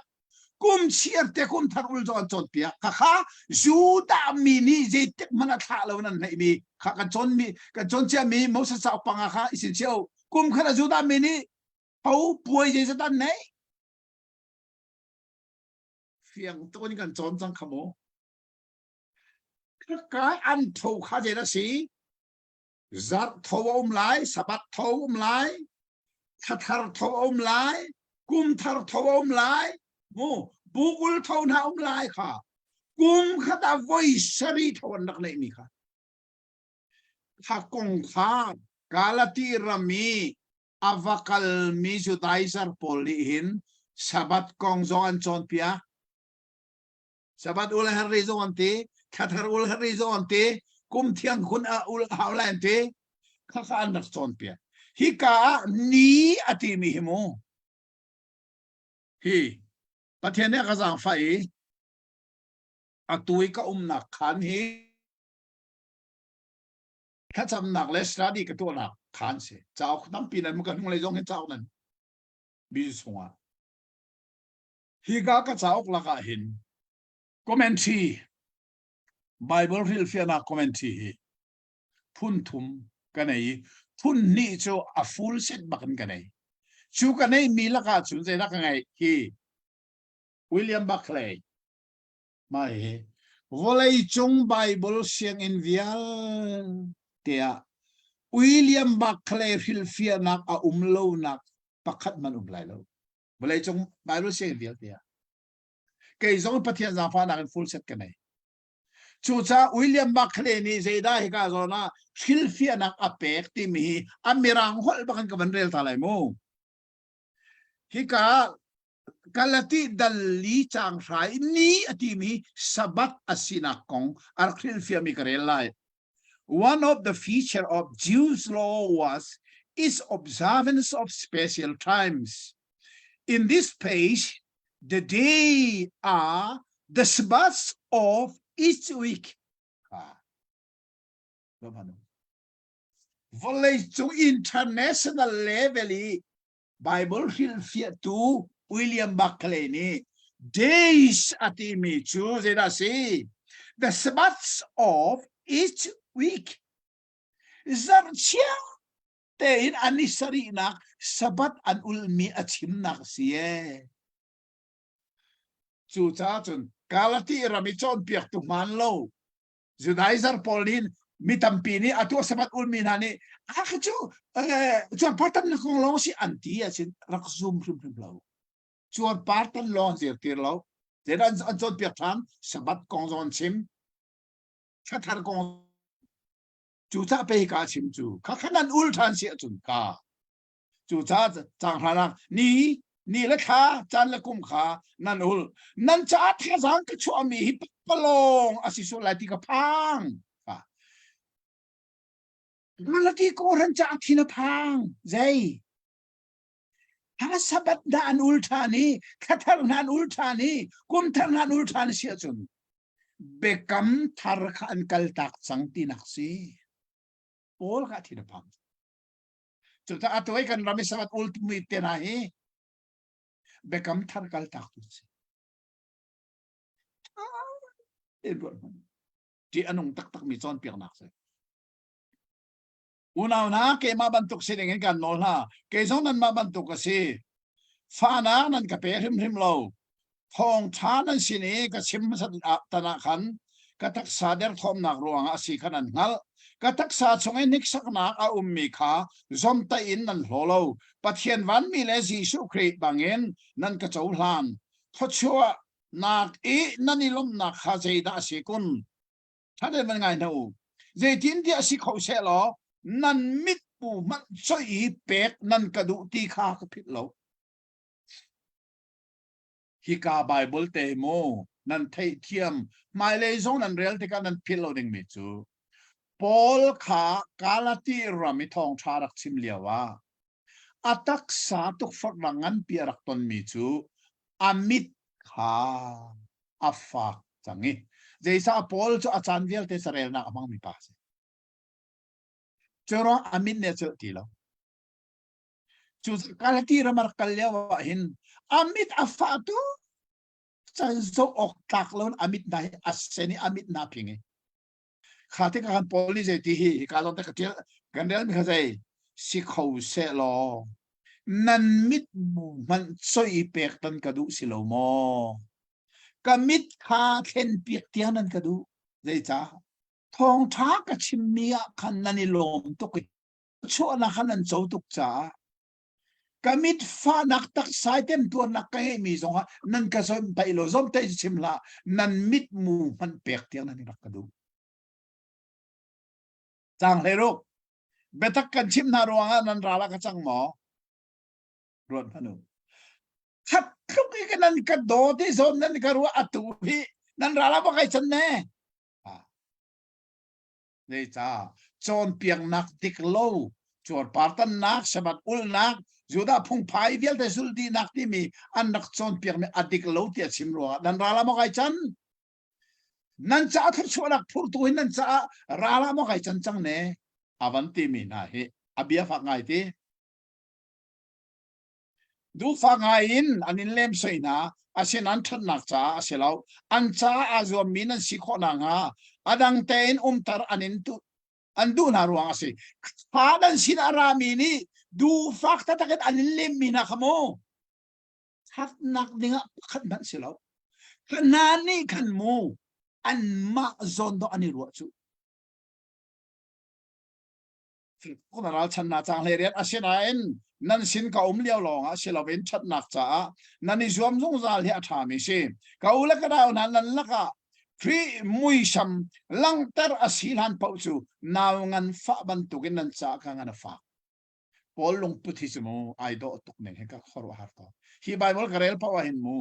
กุมเชียร์เตะกุมทารุลจงจนเปียกค่ะจูดามินีเจติกมันท่าเลวนั้นไม่มีค่ะกันจนมีกันจนเชื่อมีมุสสาวปังค่ะอิสิเชียวกุมขณะจูดามินีเขาป่วยเจจะด้านไหนเฟียงตัวนี้กันจนจังขโมกายอันถูกข้าเจนะสิจัดทวมไลสบัดทวมไลทัดทารทวมไลกุมทารทวมไลโมบุกุลทวนาวมไลค่ะกุมขดาวิสรีทวนนักเลมีค่ะถ้ากงข้ากาลตีรามีอวกัลมีจุดไอซาร์พอลีหินสบัดกงจอนจอนเปียสบัดอุลฮาริจอนตีทัดฮารุลฮาริจอนตีกุมเทียงคุณอุลฮาวแลนตีข้าอันนักจอนเปียฮิกานีอติมีหิโมฮีประเทศนี้ก็สั่งไฟอตุยก็นักขันฮีถ้าจำหนักเลสตาดีก็ตัวหนักขันเสียเจ้าตั้งปีนั้นมันก็นุ่งเลยจงให้เจ้านั้นบิสงะฮีกาก็เจ้าละก็เห็นคอมเมนทีไบเบิลฟิลเฟียนาคอมเมนทีพุ่นทุ่มกันไหนพุ่นนี่จะอัฟูลเซตบักกันไหนชูกันไหนมีละก็ชุนใจละกันไงฮีวิลเลียมบัคเลย์มาเฮ้วอลเลยจงไบเบิลเสียงอินวิลเตียวิลเลียมบัคเลย์ฟิลเฟียนักโลนักปักขัดมันไหลโลวอลเลยจงไบเบิลเสียงอินวิลเตียเกย์จงปฏิญาณฟ้านักฟูลเซตกันไหนชูจ้าวิลเลียมบัคเลย์นี่เจได้ฮิกาโซนาฟิลเฟียนักเป็กที่มีมีรังหอลบักันกับมันเรียลตาไลโมฮิกากาลตีดัลลีจางไรนี่อติมีสับัดอสินักกงอาร์คริลฟิอามิกเรลไล One of the feature of Jews' law was its observance of special times. In this page, the day are the Sabbaths of each week. Volleyball international level Bible Philadelphia to William Buckley ni days atimi choose it as the Sabbaths of each week. Zarchia te in anisari nak sabat an ulmi achim nak siye. Chucha chun kalati ramichon piak tu manlo. Judaizar Paulin mitampini atu sabat ulmi nani. Akachu chuan partan na kong long si anti asin raksum prim lau. Chuan partan long zir tir lau. Zedan anchon piak tan sabat kong zon sim. Chatar kong Chucha pe ka chim chu. Kakanan ultan si chun ka. Chucha chang hana ni la kha chan la kum kha nan ul nan cha tha jang ka chu ami hi palong asiso la ti ka phang ka malati ko ran cha thina phang zai ha sabat da an ulthani khathar nan ulthani kum thar nan ulthani sia chun bekam thar khan kal tak sang ti naksi ol ka thina phang chuta atoi kan rami sabat ultimate na hi เบกัมทัรกัลตักตุสิเอ็ดวันที่อันนงตักมีจอนเปียกหนักเลยอุณาวนะเกมาบรรทุกสิ่งเงี้ยกันโน่นฮะเกจงนั้นมาบรรทุกกันสิฟ้านานั้นก็เปริมเราทองช้านั้นสินี่ก็ชิมสัตตนาขันก็ทักษะเดร์ทอมนักรวงอาศิขนันงัลก็ทักษะชงเอนิกสักนักอามีขาจอมตาอินนั้นโหโลปัจเจียนวันมีเลสิสุครีบางเงินนั่นก็เจ้าหลานทชัวนักอีนั่นนี่ล้มนักฮาเจดาสิกุนถ้าเดินมันไงนะอูเจตินที่อาศิเขาเสลอนั่นมิดปูมันช่วยเป็กนั่นกระดูตีข้าก็ผิดแล้วฮิกาไบเบิลเตโมนั่นเทียมหมายเลยส่งนั่นเรียลที่กันนั่นผิดแล้วดึงมิจูปอลขากาลาตีรามิทองชารักชิมเลียวว่าอัตักษาตุกฝักรังันเปียรักตนมิจูอามิดขาอัฟฟักจังงี้เจสัปอลจูอาจารย์เวลเตสเรลนักมังมีปัสจรอามินเนี่ยเจอทีแล้วจุดการที่เรามาคัลเลียวว่าเห็นอามิดอัฟฟาตุจะส่งออกตักแล้วอามิดได้อัศนีอามิดนับยังไงข้าที่การโพลิสที่การต้องตะเกียกันเดินไม่เข้าใจสิเขาเสลอนั่นมิดมูมันสวยเปียกตันกระดูสิโลโมก็มิดข้าเข็นเปียกเตียนันกระดูได้จ้าทองท้ากับชิมเมียขันนันลมตุกชั่วนักขันนันโจตุกจ้ากามิดฟ้านักตักสายเต็มตัวนักก็ให้มีสองนั่นก็สมไปโลซอมเตชิมละนั่นมิดมูมันเปียกเตียงนั่นรักกระดูจังเลยลูกเบตักกันชิมนารวงนั่นราละก็จังหมอรวนพนุทัดลูกกันนั่นก็โดที่โซนนั่นก็รู้อัตุพี่นั่นราละว่าใครฉันแน่นี่จ้าโจนเปียงนักติกโลจวดปาร์ตันนักสบัดอุลนักจุดาพงพายเดียลแต่สุดดีนักที่มีอันนักโจนเปียงมีอดิกโลที่ชิมรัวนั่นราละว่าใครฉันนั่นจ้าทุกชวนักพูดตัวนั่นจ้าราละว่าใครฉันจังเน่อวันที่มีนะเฮอเบียฟังไงที่ดูฟังไงอินอันนี้เล่มสวยนะอาเซนันทันนักจ้าอาเซลาวอันจ้าอาจวมีนั่นสิโคนังฮะอดังเตนตรอันนี้ตุอันดูนารวงอาเซพาดันสินารามีนี่ดูฟักตะตะกันอันนี้เล่มมีนะขโมทัดนักเนี่ยขันมันเสลาวขนาดนี้ขันโมอันมาซอนโดอันนี้รัวจูคนเราชนะจังเลยเรียนอาเซนาเอ็นนั่นสินเขาเลี้ยวลองอาเซลาเวนชัดนักจ้านั่นนี่จวมจงซาเลียทามิเชเขาเล็กได้นั่นละก็ทรีมุยชัมลังเตอร์อาศิลันเปาจูนาวงันฟ้าบรรทุกินนั่นจ้ากังันฟ้าพอลงพุทธิสมูไอโดตุกเนี่ยเห็นก็ขอรู้ฮาร์ตฮีไบเบิลกระเรลพาวเห็นมู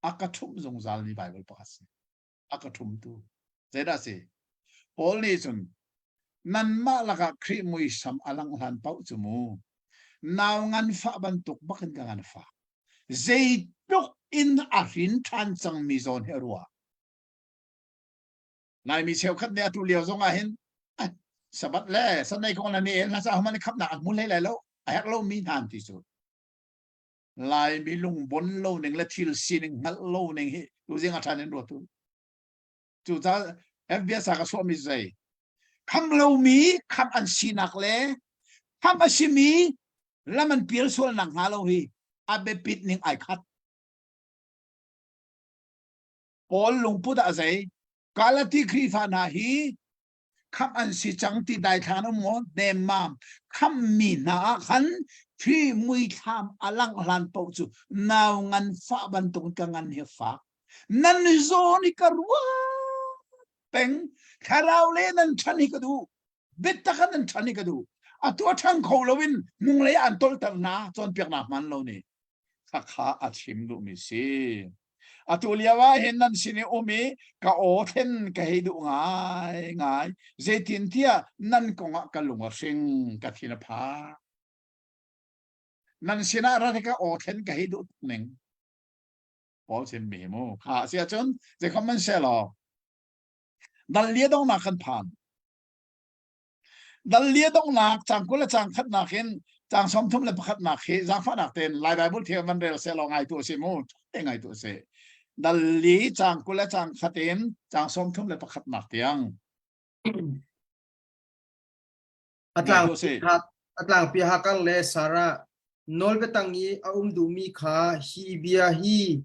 อากาทุ่มจงซาลนี่ไบเบิลพักสิอากาทุ่มตูเจด้าสิพอลนี่จุนนั่นมาละก็ครีมุยชัมอลังลันเปาจูมูนาวงันฟ้าบรรทุกบักงันฟ้าเจตุกอินอาหินทันจังมิซอนเฮรัวนายมีเชลคัดเนี่ยทุเรียวทรงอาเห็นสบัดแล่สนัยของนันเองนะจ๊ะมันขับหนักมุนเลยแล้วไอ้ฮักเรามีทานที่สุดลายมีลุงบนโลหนึ่งและทิลซีหนึ่งฮัลโลหนึ่งดูสิงอาจารย์นั่นรัวตุจุดท้ายFBS ก็สวมมิใจคำเรามีคำอันซีนักเล่คำอันซีมีแล้วมันเปลี่ยนส่วนหนังหาเราฮีอาเบปิดหนึ่งไอคัดพอลุงพูดอะไรกาลที่ครีฟานาฮีคำอันสิจังที่ได้ทานมดเดมมามคำมีนาขันที่มุยทำอลังลันปอจูนาวงันฟ้าบรรทุกกังันเฮฟ้านั่นโซนิกรัวเป็นคาราเลนันชันนิกดูเบตตะกันนันชันนิกดูอัตัวทั้งโคลวินมุงเลยอันตลตังนาจนเปียกหนักมันเรานี่ข้าข้าอัดชิมดูมิสิอตุเลียว่าเห็นนั่นสินิโอมีกะโอเทนกะให้ดูง่ายเจตินเทียนั่นก็งะกะลุงสิงกะทินพานั่นสินะรัฐกะโอเทนกะให้ดูหนึ่งพอเซมเบโมข้าเสียจนจะคอมเมนเซลล์ดันเลียต้องนักขันผ่านดันเลียต้องนักจังกุละจังขัดนักเห็น จางสมทุมเลยประคัดหนักเหจางฟ้าหนักเต็นลายใบบุตรเทียมันเรลเซลองไงตัวเสมูเต็งไงตัวเสดัลลีจางกุลจางขัดเต็นจางสมทุมเลยประคัดหนักเตียง atlang Ngayon, si. hak atlang pi hakang le sara nol betangi du mi kha hi bia hi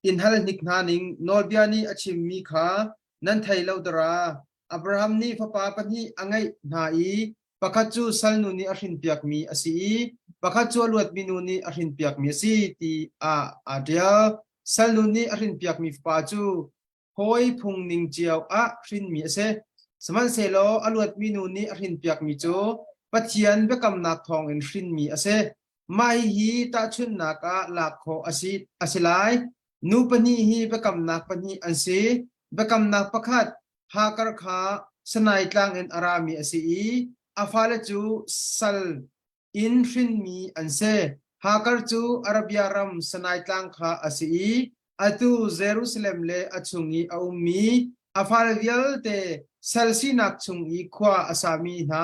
in hal nik naning nol bia ni achim mi kha nan thai lo dara abraham ni fa pa pa ni angai na i pakhachu salnu ni ahin piak mi asi pakhachu luat minu ni ahin piak mi si ti adia salnu ni ahin piak mi pa chu hoi phung ning chiao a hrin mi aseสมันเซโลอลวดมีนูนี้อรินเปียกมีโจปัจเจียนเบกำนักทองอินฟินมีอาเซไม่ฮีตาชุนนักหลักโคอาศิไลนูปนีฮีเบกำนักปนีอันซีเบกำนักประคัดฮากรคาสนายกลางอินอารามีอาซีอาฟาเลจูซัลอินฟินมีอันเซฮากรจูอาราบิอารัมสนายกลางคาอาซีอาตูเยรูซาเล็มเลอชุงีอาอุมีอาฟาเลเวลเตเซลซีนักชุงอีควาอาสามีนา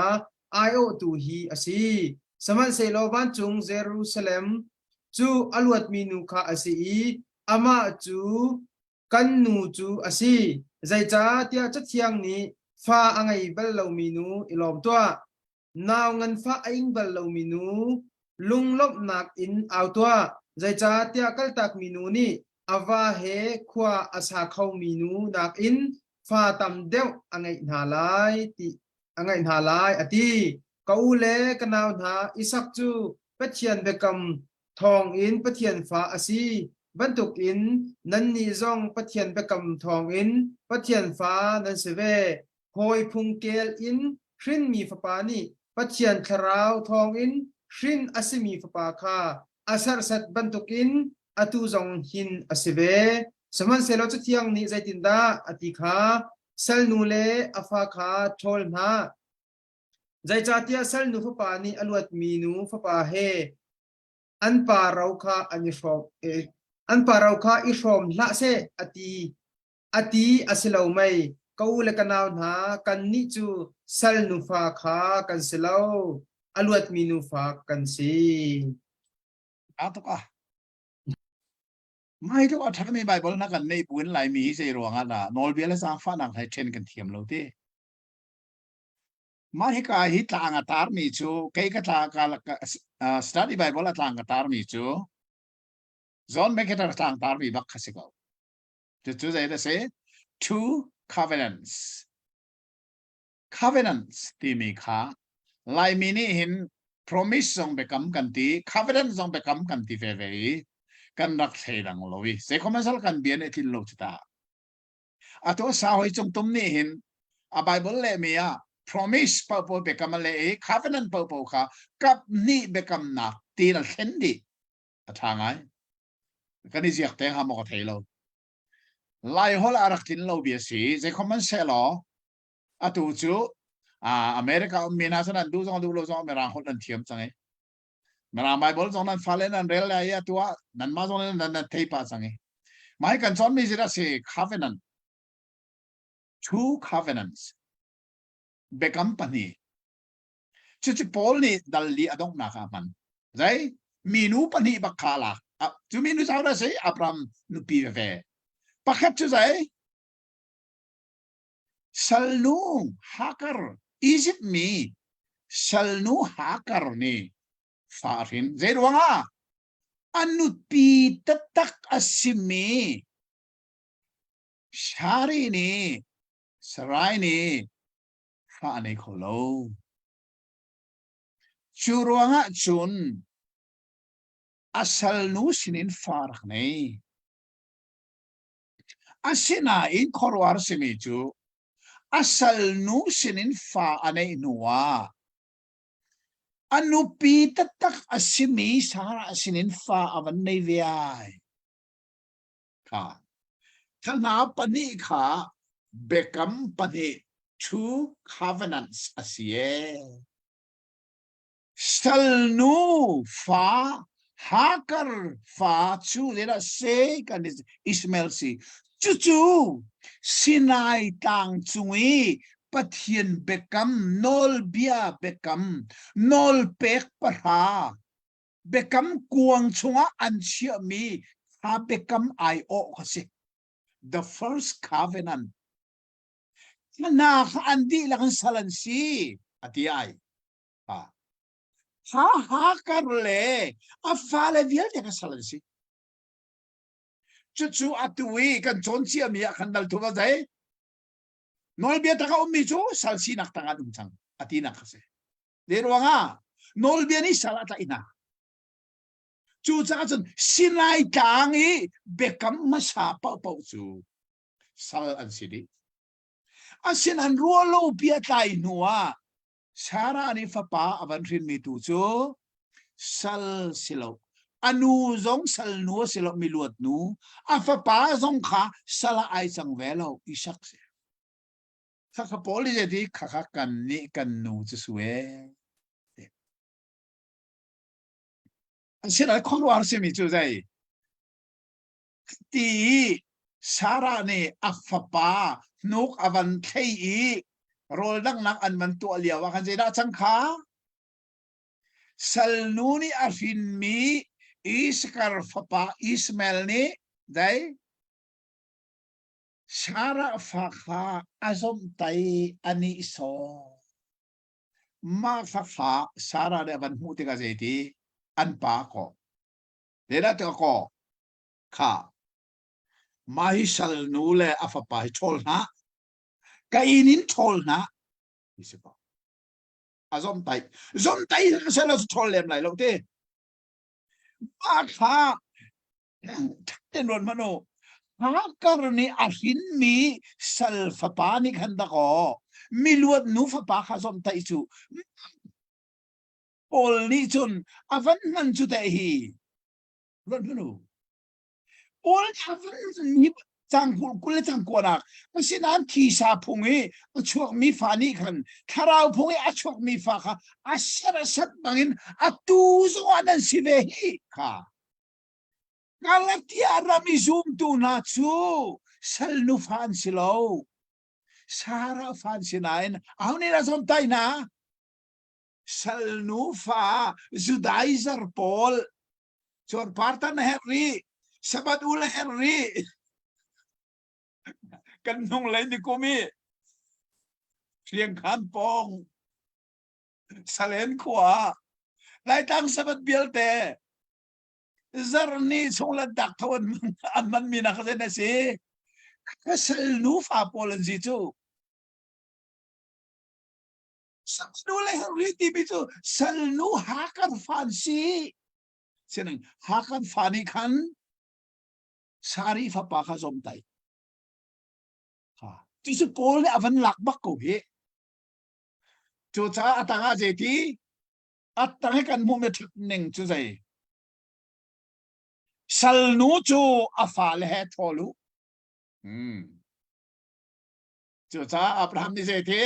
ไอโอตูฮีอาซีสมันเซโลบันจุงเยรูซาเล็มจูอลวดมีนูคาอาซีอามาจูกันนูจูอาซีใจจ้าเตียจัดเทียงนี้ฟ้าอังไงเบลลามีนูอิลอมตัวนาวเงินฟ้าอิงเบลลามีนูลุงลบนักอินเอาตัวใจจ้าเตียกัลตักมีนูนี่อาวาเฮควาอาสาเขามีนูนักอินฟ้าตำเดียวอังไงหาลายติอังไงหาลายอติกาอูเลกันาวหาอิสักจูเปเทียนเบกำทองอินเปเทียนฟ้าอาซีบรรทุกอินนันนี่ซองเปเทียนเบกำทองอินเปเทียนฟ้านันเสเวหอยพุงเกลอินครินมีฟ้าปานี่เปเทียนคราวทองอินครินอาซิมีฟ้าปาคาอาสารสัตบรรทุกอินอตูซองหินอาซิเวสมันเซลจุดเที่ยงนี้ใจตินดาอติคาเซลนูเลอฟาคาทอลนาใจจัตยาเซลนูฟปานีอลวดมีนูฟปาเฮอันปาเราคาอันยฟอมอันปาเราคาอิฟอมละเซอติอสิลาวไม่กูเลกันาวนากันนิจูเซลนูฟาคากันสิลาวอลวดมีนูฟากันซี Ato ka. Mai to athak mi Bible na kan nei puin lai mi se ronga na nol biala sang fa nang hai chen kan thiam lo te. Mai ka hi tlang atar mi chu kai ka tla ka study Bible atlang atar mi chu. Zon make it atlang tar mi bak khasiko. To say two covenants. Covenants ti mi kha lai mi ni hin promise song bekam kan ti covenant song bekam kan ti ve kan rak thei dang lowi se commercial kan bian e tin lo chita ato sa hoi chung tum ni hin a Bible le mi a promise pa po bekam le e covenant pa po kha kap ni bekam na ti na thlen di athangai kan ni jiak te ha mo thei lo lai hol arak tin lo bi si se commercial lo atu chu America mina sanan du zong du lo zong mera hol dan thiam changai mera Bible zong nan falen an rel ya tua nan ma zong nan thei pa changai mai kan son mi jira se covenant two covenants bekam pani chu Paul ni dal li adong na ka man zai minu pani bakala chu minu sa ra se Abraham nu pi ve pakhat chu zai salnu hakar is it me salnu hakar ni farin zerwanga anut pi tatak asimi shari ni sarai ni fa ne kholo churwanga chun asal nu sinin farak nei asina in korwar simi chu asal nu sinin fa anay nuwa anu pi tatak asimi sara sinin fa avan nay viyay ka kana pani ka bekam pani two covenants asiye salnu fa hakar fa chu lera se kan Ismail si chuchu sinai tang chungi ปะเทียนเบกัมนอลเบียเบกัมนอลเป็กปะหาเบกัมกวงชงอันเชื่อมีฮาเบกัมไอโอก็สิ the first covenant นาอันดีละกันสลันซีอธิไอฮาการเลอาฟาเลเวียลเด็กสลันซีจู่ๆอัตวีกันจนเชื่อมีอันดัลทุกข์ใจนอลเบียตะก้ามีจูสัลซีนักตั้งอันจังอธินักเสเดี๋ยวว่านอลเบียนี่สัลตาอินาจู่ๆกันสินายกางอีเบกัมมาสาปะปะจู่สัลอันซีดีอาสินันรัวโลเบียไตนัวสารานี่ฟ้าป่าอวันรินมีตูจูสัลสิโลอนูจงสัลนัวสิโลมีลวดนูอาฟ้าป่าจงขาสัลไอจังเวลาอิสักเสถ้าขบลิเจดีข้ากันนี่กันนูจะสวยอาสินันคนวาร์สิมีจูใจตีสารานี่อาฟ้าป่านุกอวันเทอีโรลดังนักอันมันตัวเลียวว่ากันใจได้จังขาสัลนูนี่อาฟินมีอิสคาร์ฟปาอิสเมลนี่ได้สาระฟ้าฟ้าอาสมไตอันนี้โซมาฟ้าฟ้าสาระเดบันหูติกาเจตีอันปาโกเดรัตโกข้ามาฮิสัลนูเลอาฟ้าป่าชอลนะkainin tol na isipa azom tai sa lo tol lem lai lo te ba kha ten ron mano ha karni ahin mi sal fa pa ni khanda ko miluat nu fa pa kha zom tai chu ol ni chun avan man chu te hi ron mano ol avan niจังกุลจังกวนักมันสินั้นทีสาพงเอช่วงมีฟ้านี่ขันถ้าเราพงเอช่วงมีฟ้าค่ะอาเสรสัตบังอินอาตูสวรรค์สิเวฮีค่ะกาลที่อารามิซุมตูนัดซูสัลนูฟันสิโลสาราฟันสินายนเอานี่เราสมใจนะสัลนูฟาจูดาอิซาร์พอลจอร์ปาร์ตันเฮนรี่สบัดอุลเฮนรี่กันนงเลยนี่กูมีเชียงคานปองสเลนขวาไล่ตั้งสบัดเบียลเตซาร์นี่ส่งละดักทวนอันมันมีนักเซนสิก็สลนูฟาโปลันซิจูสักดูเลยรีติบิจูสลนูฮักกันฟันซีเช่นฮักกันฟันอีขันสารีฟ้าปาขจมไตที่สุดโกลเนี่ยวันหลักบักกูเฮจูจ้าอัตตาเจตีอัตตาให้กันมุมเมทึกหนึ่งจูใจสัลนูจูอัฟาเลหทอลูจูจ้าอับราฮัมนี่เจตี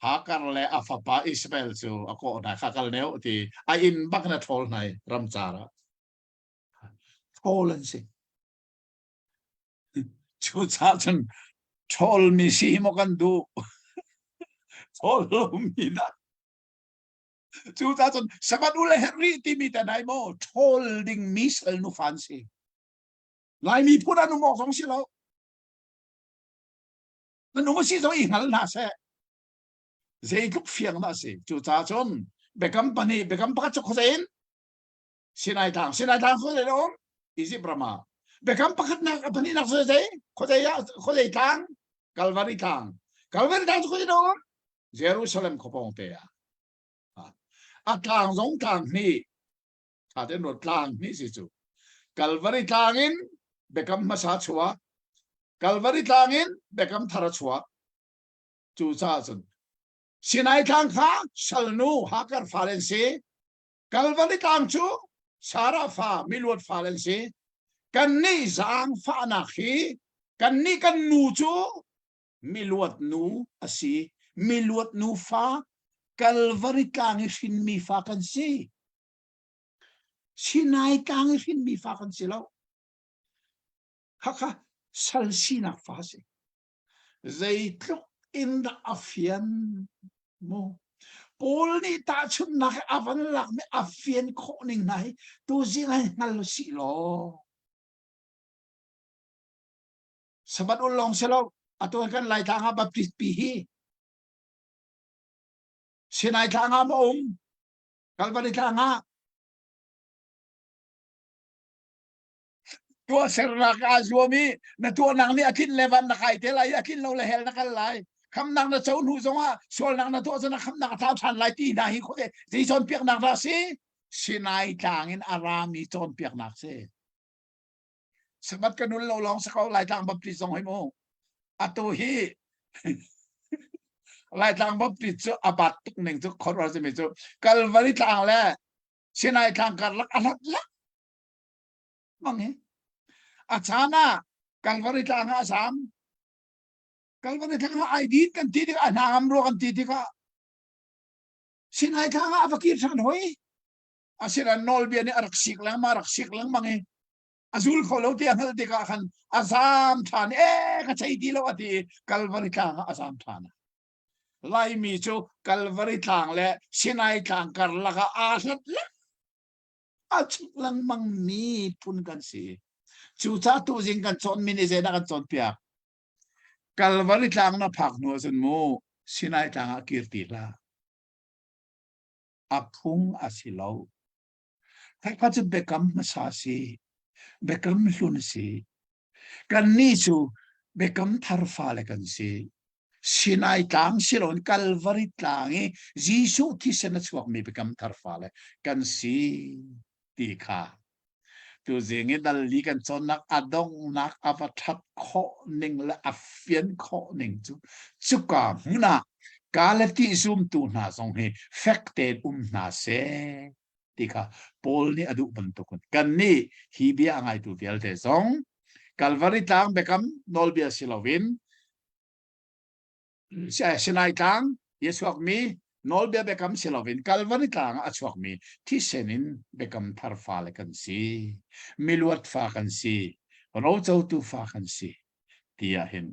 หากันเลยอัฟปาอิสมาเอลจูอโกนะข้ากันเนี้ยที่ไออินบักนัทอลในรัมจาระทอลันสิจูจ้าจนtol misi mo kan du tol mi na chu ta chon sabat ule herri ti mi ta dai mo tol ding misal nu fancy lai mi pura nu mo song si lo nu mo si so i ngal na se zei kup fiang na se chu ta chon bekam pani bekam pa chok khosein sinai tang kho le lo isi brahma bekam pakat na pani na se zei khosei tang Calvary tang ko dong Jerusalem ko pong te at tang zong tang ni atin no tang ni si chu Calvary tangin bekam masa chua Calvary tangin bekam thara chua chu sa chun sinai tang kha salnu hakar falensi Calvary tang chu sara fa milwat falensi kan ni zang fa na khi kan ni kan nu chu miluat nu asi miluat nu fa Calvary kang fin mi fa kan si sinai kang fin mi fa kan si lo haka sal sinak fa si zai tluk in the afian mo Paul ni ta chun na avan lak me afian ko ning nai tu zingai ngal si lo sabat ulong selo ato kan lai tanga baptist pi hi sinai tanga mo kalvari tanga tua serna ka zuami na tua nang ni akin levan na kai te lai akin lo le hel na kal lai kham nang na chau nu zonga sol nang na to zana kham nang ta than lai ti na hi ko de ji chon piak nang ra si sinai tangin arami chon piak nak se sabat kanul lo long sa ko lai tang baptist zong hi mo ato hi lai tang baptist chu abat tuk ning chu khor ra se me chu kalvari tang le sinai tang kar lak alat lak mang he achana kalvari tang asam kalvari tang ID kan ti ti anam ro kan ti ti ka sinai tang avakir san hoi asira nol bi ni araksik lang maraksik lang mang he azul kholo ti angal ti ka khan asam than ka chai di lo ati kalvari tang asam than lai mi chu kalvari tang le sinai tang kar laka asat le achuk lang mang ni pun kan si chu cha tu jing kan chon mi ni je na kan chon pia kalvari tang na phak no sun mo sinai tang a kirti la aphung asilo thai pa chu bekam sa si bekam hlun si kan ni chu bekam thar fa le kan si sinai tang silon kalvari tang e jisu ki sena chuak mi bekam thar fa le kan si ti kha tu zingi dal li kan chon nak adong nak avathat kho ning la afian kho ning chu ka na kalati zoom tu na song he facted na se ti kha pol ni adu bantukun kan ni hi bia angai tu vial te song kalvari tang bekam nol bia silovin sinai tang yesuak mi nol bia bekam silovin kalvari tang achuak mi thi senin bekam thar fa le kan si miluat fa kan si ro chau tu fa kan si tia hin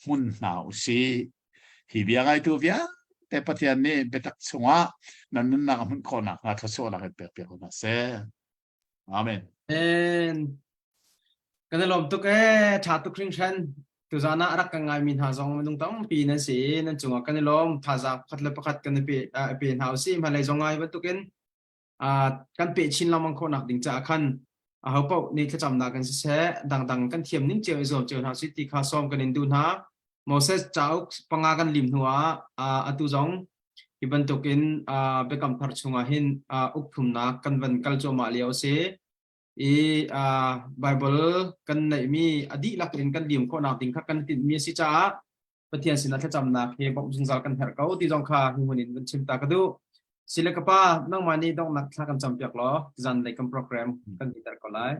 mun nau si hi bia ngai tu via te patian ni betak chunga nan na mun khona nga thaso la pe pe na se amen and kan lom tu ke tha tu kring chan tu zana arak ka ngai min ha zong nung tam pi na si nan chunga kan lom tha za khat le pakhat kan pe hau si ma lai zong ai ba tu ken kan pe chin lamang kho nak ding cha khan a ho pau ni thacham na kan se dang dang kan thiam ning che zo che na si ti kha som kan in du na Moses chau panga kan lim huwa atu zong iban tokin bekam thar chunga hin ukthum na kan van kal cho ma liao se Bible kan nei mi adi lakin kan lim kho na ding kha kan tin mi si cha pathian sin na thacham na phe bok jung zal kan thar kau ti jong kha hunin kan chim ta ka du sila ka pa nang mani dong nak thla kan cham pyak lo zan lai kam program kan ti tar ko lai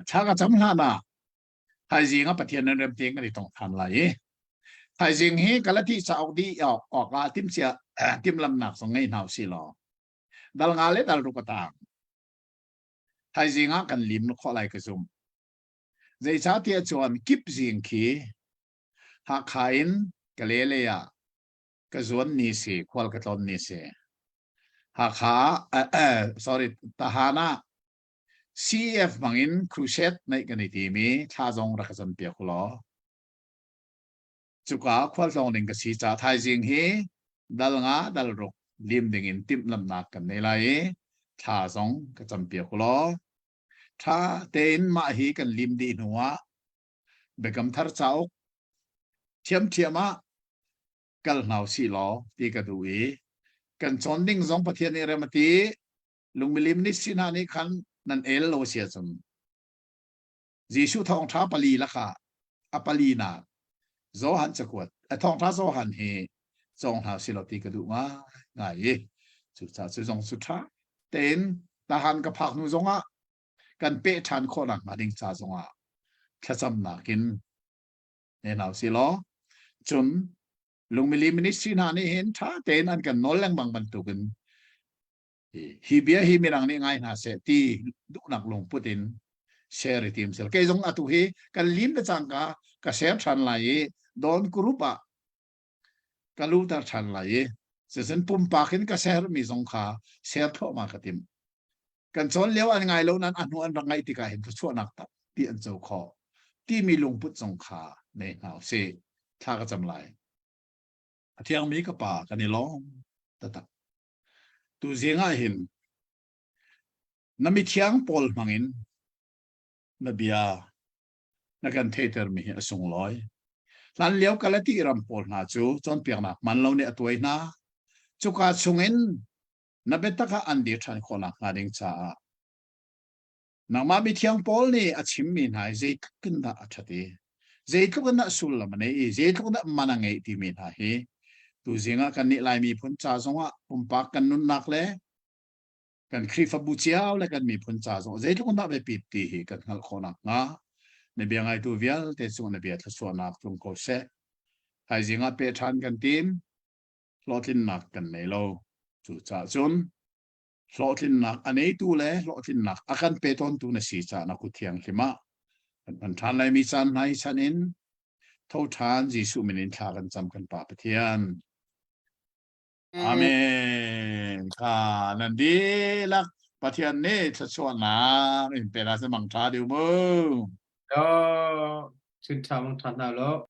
chaga cham la na hai jing a pathian nan rem ting ni tong than lai hai jing hi kalati saudi ok la tim sia tim lam nak song ngai nau si lo dal nga le dal ru ka ta hai jing a kan lim no kho lai ka zum zai cha tia chuan kip jing khi ha khain ka le le ya ka zuan ni si khwal ka ton ni se ha kha sorry tahana CF mangin crusade nai kan ti mi tha jong ra ka san pia khulo chuka khwal jong ning ka si cha thai jing hi dal nga dal rok lim ding in tim lam nak kan nei lai tha jong ka cham pia khulo tha ten ma hi kan lim di nuwa bekam thar chau thiam thiama kal nau si lo ti ka du e kan chon ding jong pathian ni remati lungmilim ni sina ni khan nan el lo sia chum jisu thong tha pali la kha apali na zo han chakwat a thong tha zo han he zong ha si lo ti ka du nga ngai chu cha chu zong su tha ten ta han ka phak nu zonga kan pe than kho na ma ding cha zonga thacham na kin ne nau si lo chun lungmili ministry na ni hen tha ten an kan nol lang bang ban tu kan hi bia hi mirang ni ngai na se ti du nak long putin share team sel ke jong atu he kan lim da chang ka กระเสชันไหลโดนกรุปะกะลูตาชันไหลเสียนปุ่มปากเห็นกระเสมีสงขาเสียทอมากระติมกันสอนเลี้ยวอันไงแล้วนั้นอันหัวอันไงที่กาเห็นก็ชั่วนักตับที่อันเจ้าคอที่มีลุงพุทธสงขาในหาวเซท่าก็จำไรเที่ยงมีก็ป่ากันนี่ร้องตัดตัวเสียงเห็นน้ำมีเที่ยงปอลมังอินนเบียนักการเทเตอร์มีส่งลอยหลังเลี้ยวกันแล้วที่รำปอลนาจูจนเปียกหนักมันเราเนี่ยตัวน่าจุกาชงอินนับเป็นตะกอันเดียชันคนหนักงานเองจ้านักมามีเที่ยงปอลนี่อาชิมมีนายเจตกันน่าอัจฉริยเจตกันน่าสุลละมันเอเจตกันน่ามันไงที่มีนายตัวเสียงกันนี่ลายมีผลจ่าสงว่าปุ่มปากกันนุนนักเลยกันครีฟบูเชียวและกันมีผลจ่าสงเจตกันน่าไปปิดตีกันหักคนหนักงาในเบียงไอตัวเวียลแต่ส่วนในเบียทส่วนนักตรงโคเซ่ให้เสียงเปทันกันทีมลอทินนักกันในโลจุดจ่าจนลอทินนักอันนี้ตัวเลยลอทินนักอาการเปตอนตัวในสีจ่านักขุดเทียงขึ้นมามันทันเลยมีจันให้ฉันเองเท่าทานจีสุมินินทากันจำกันป่าเทียนอาเมนค่ะนั่นดีลักปะเทียนนี่จะชวนนะเป็นอะไรสมังชาเดียวมึง ก็ชุดทำทันแล้ว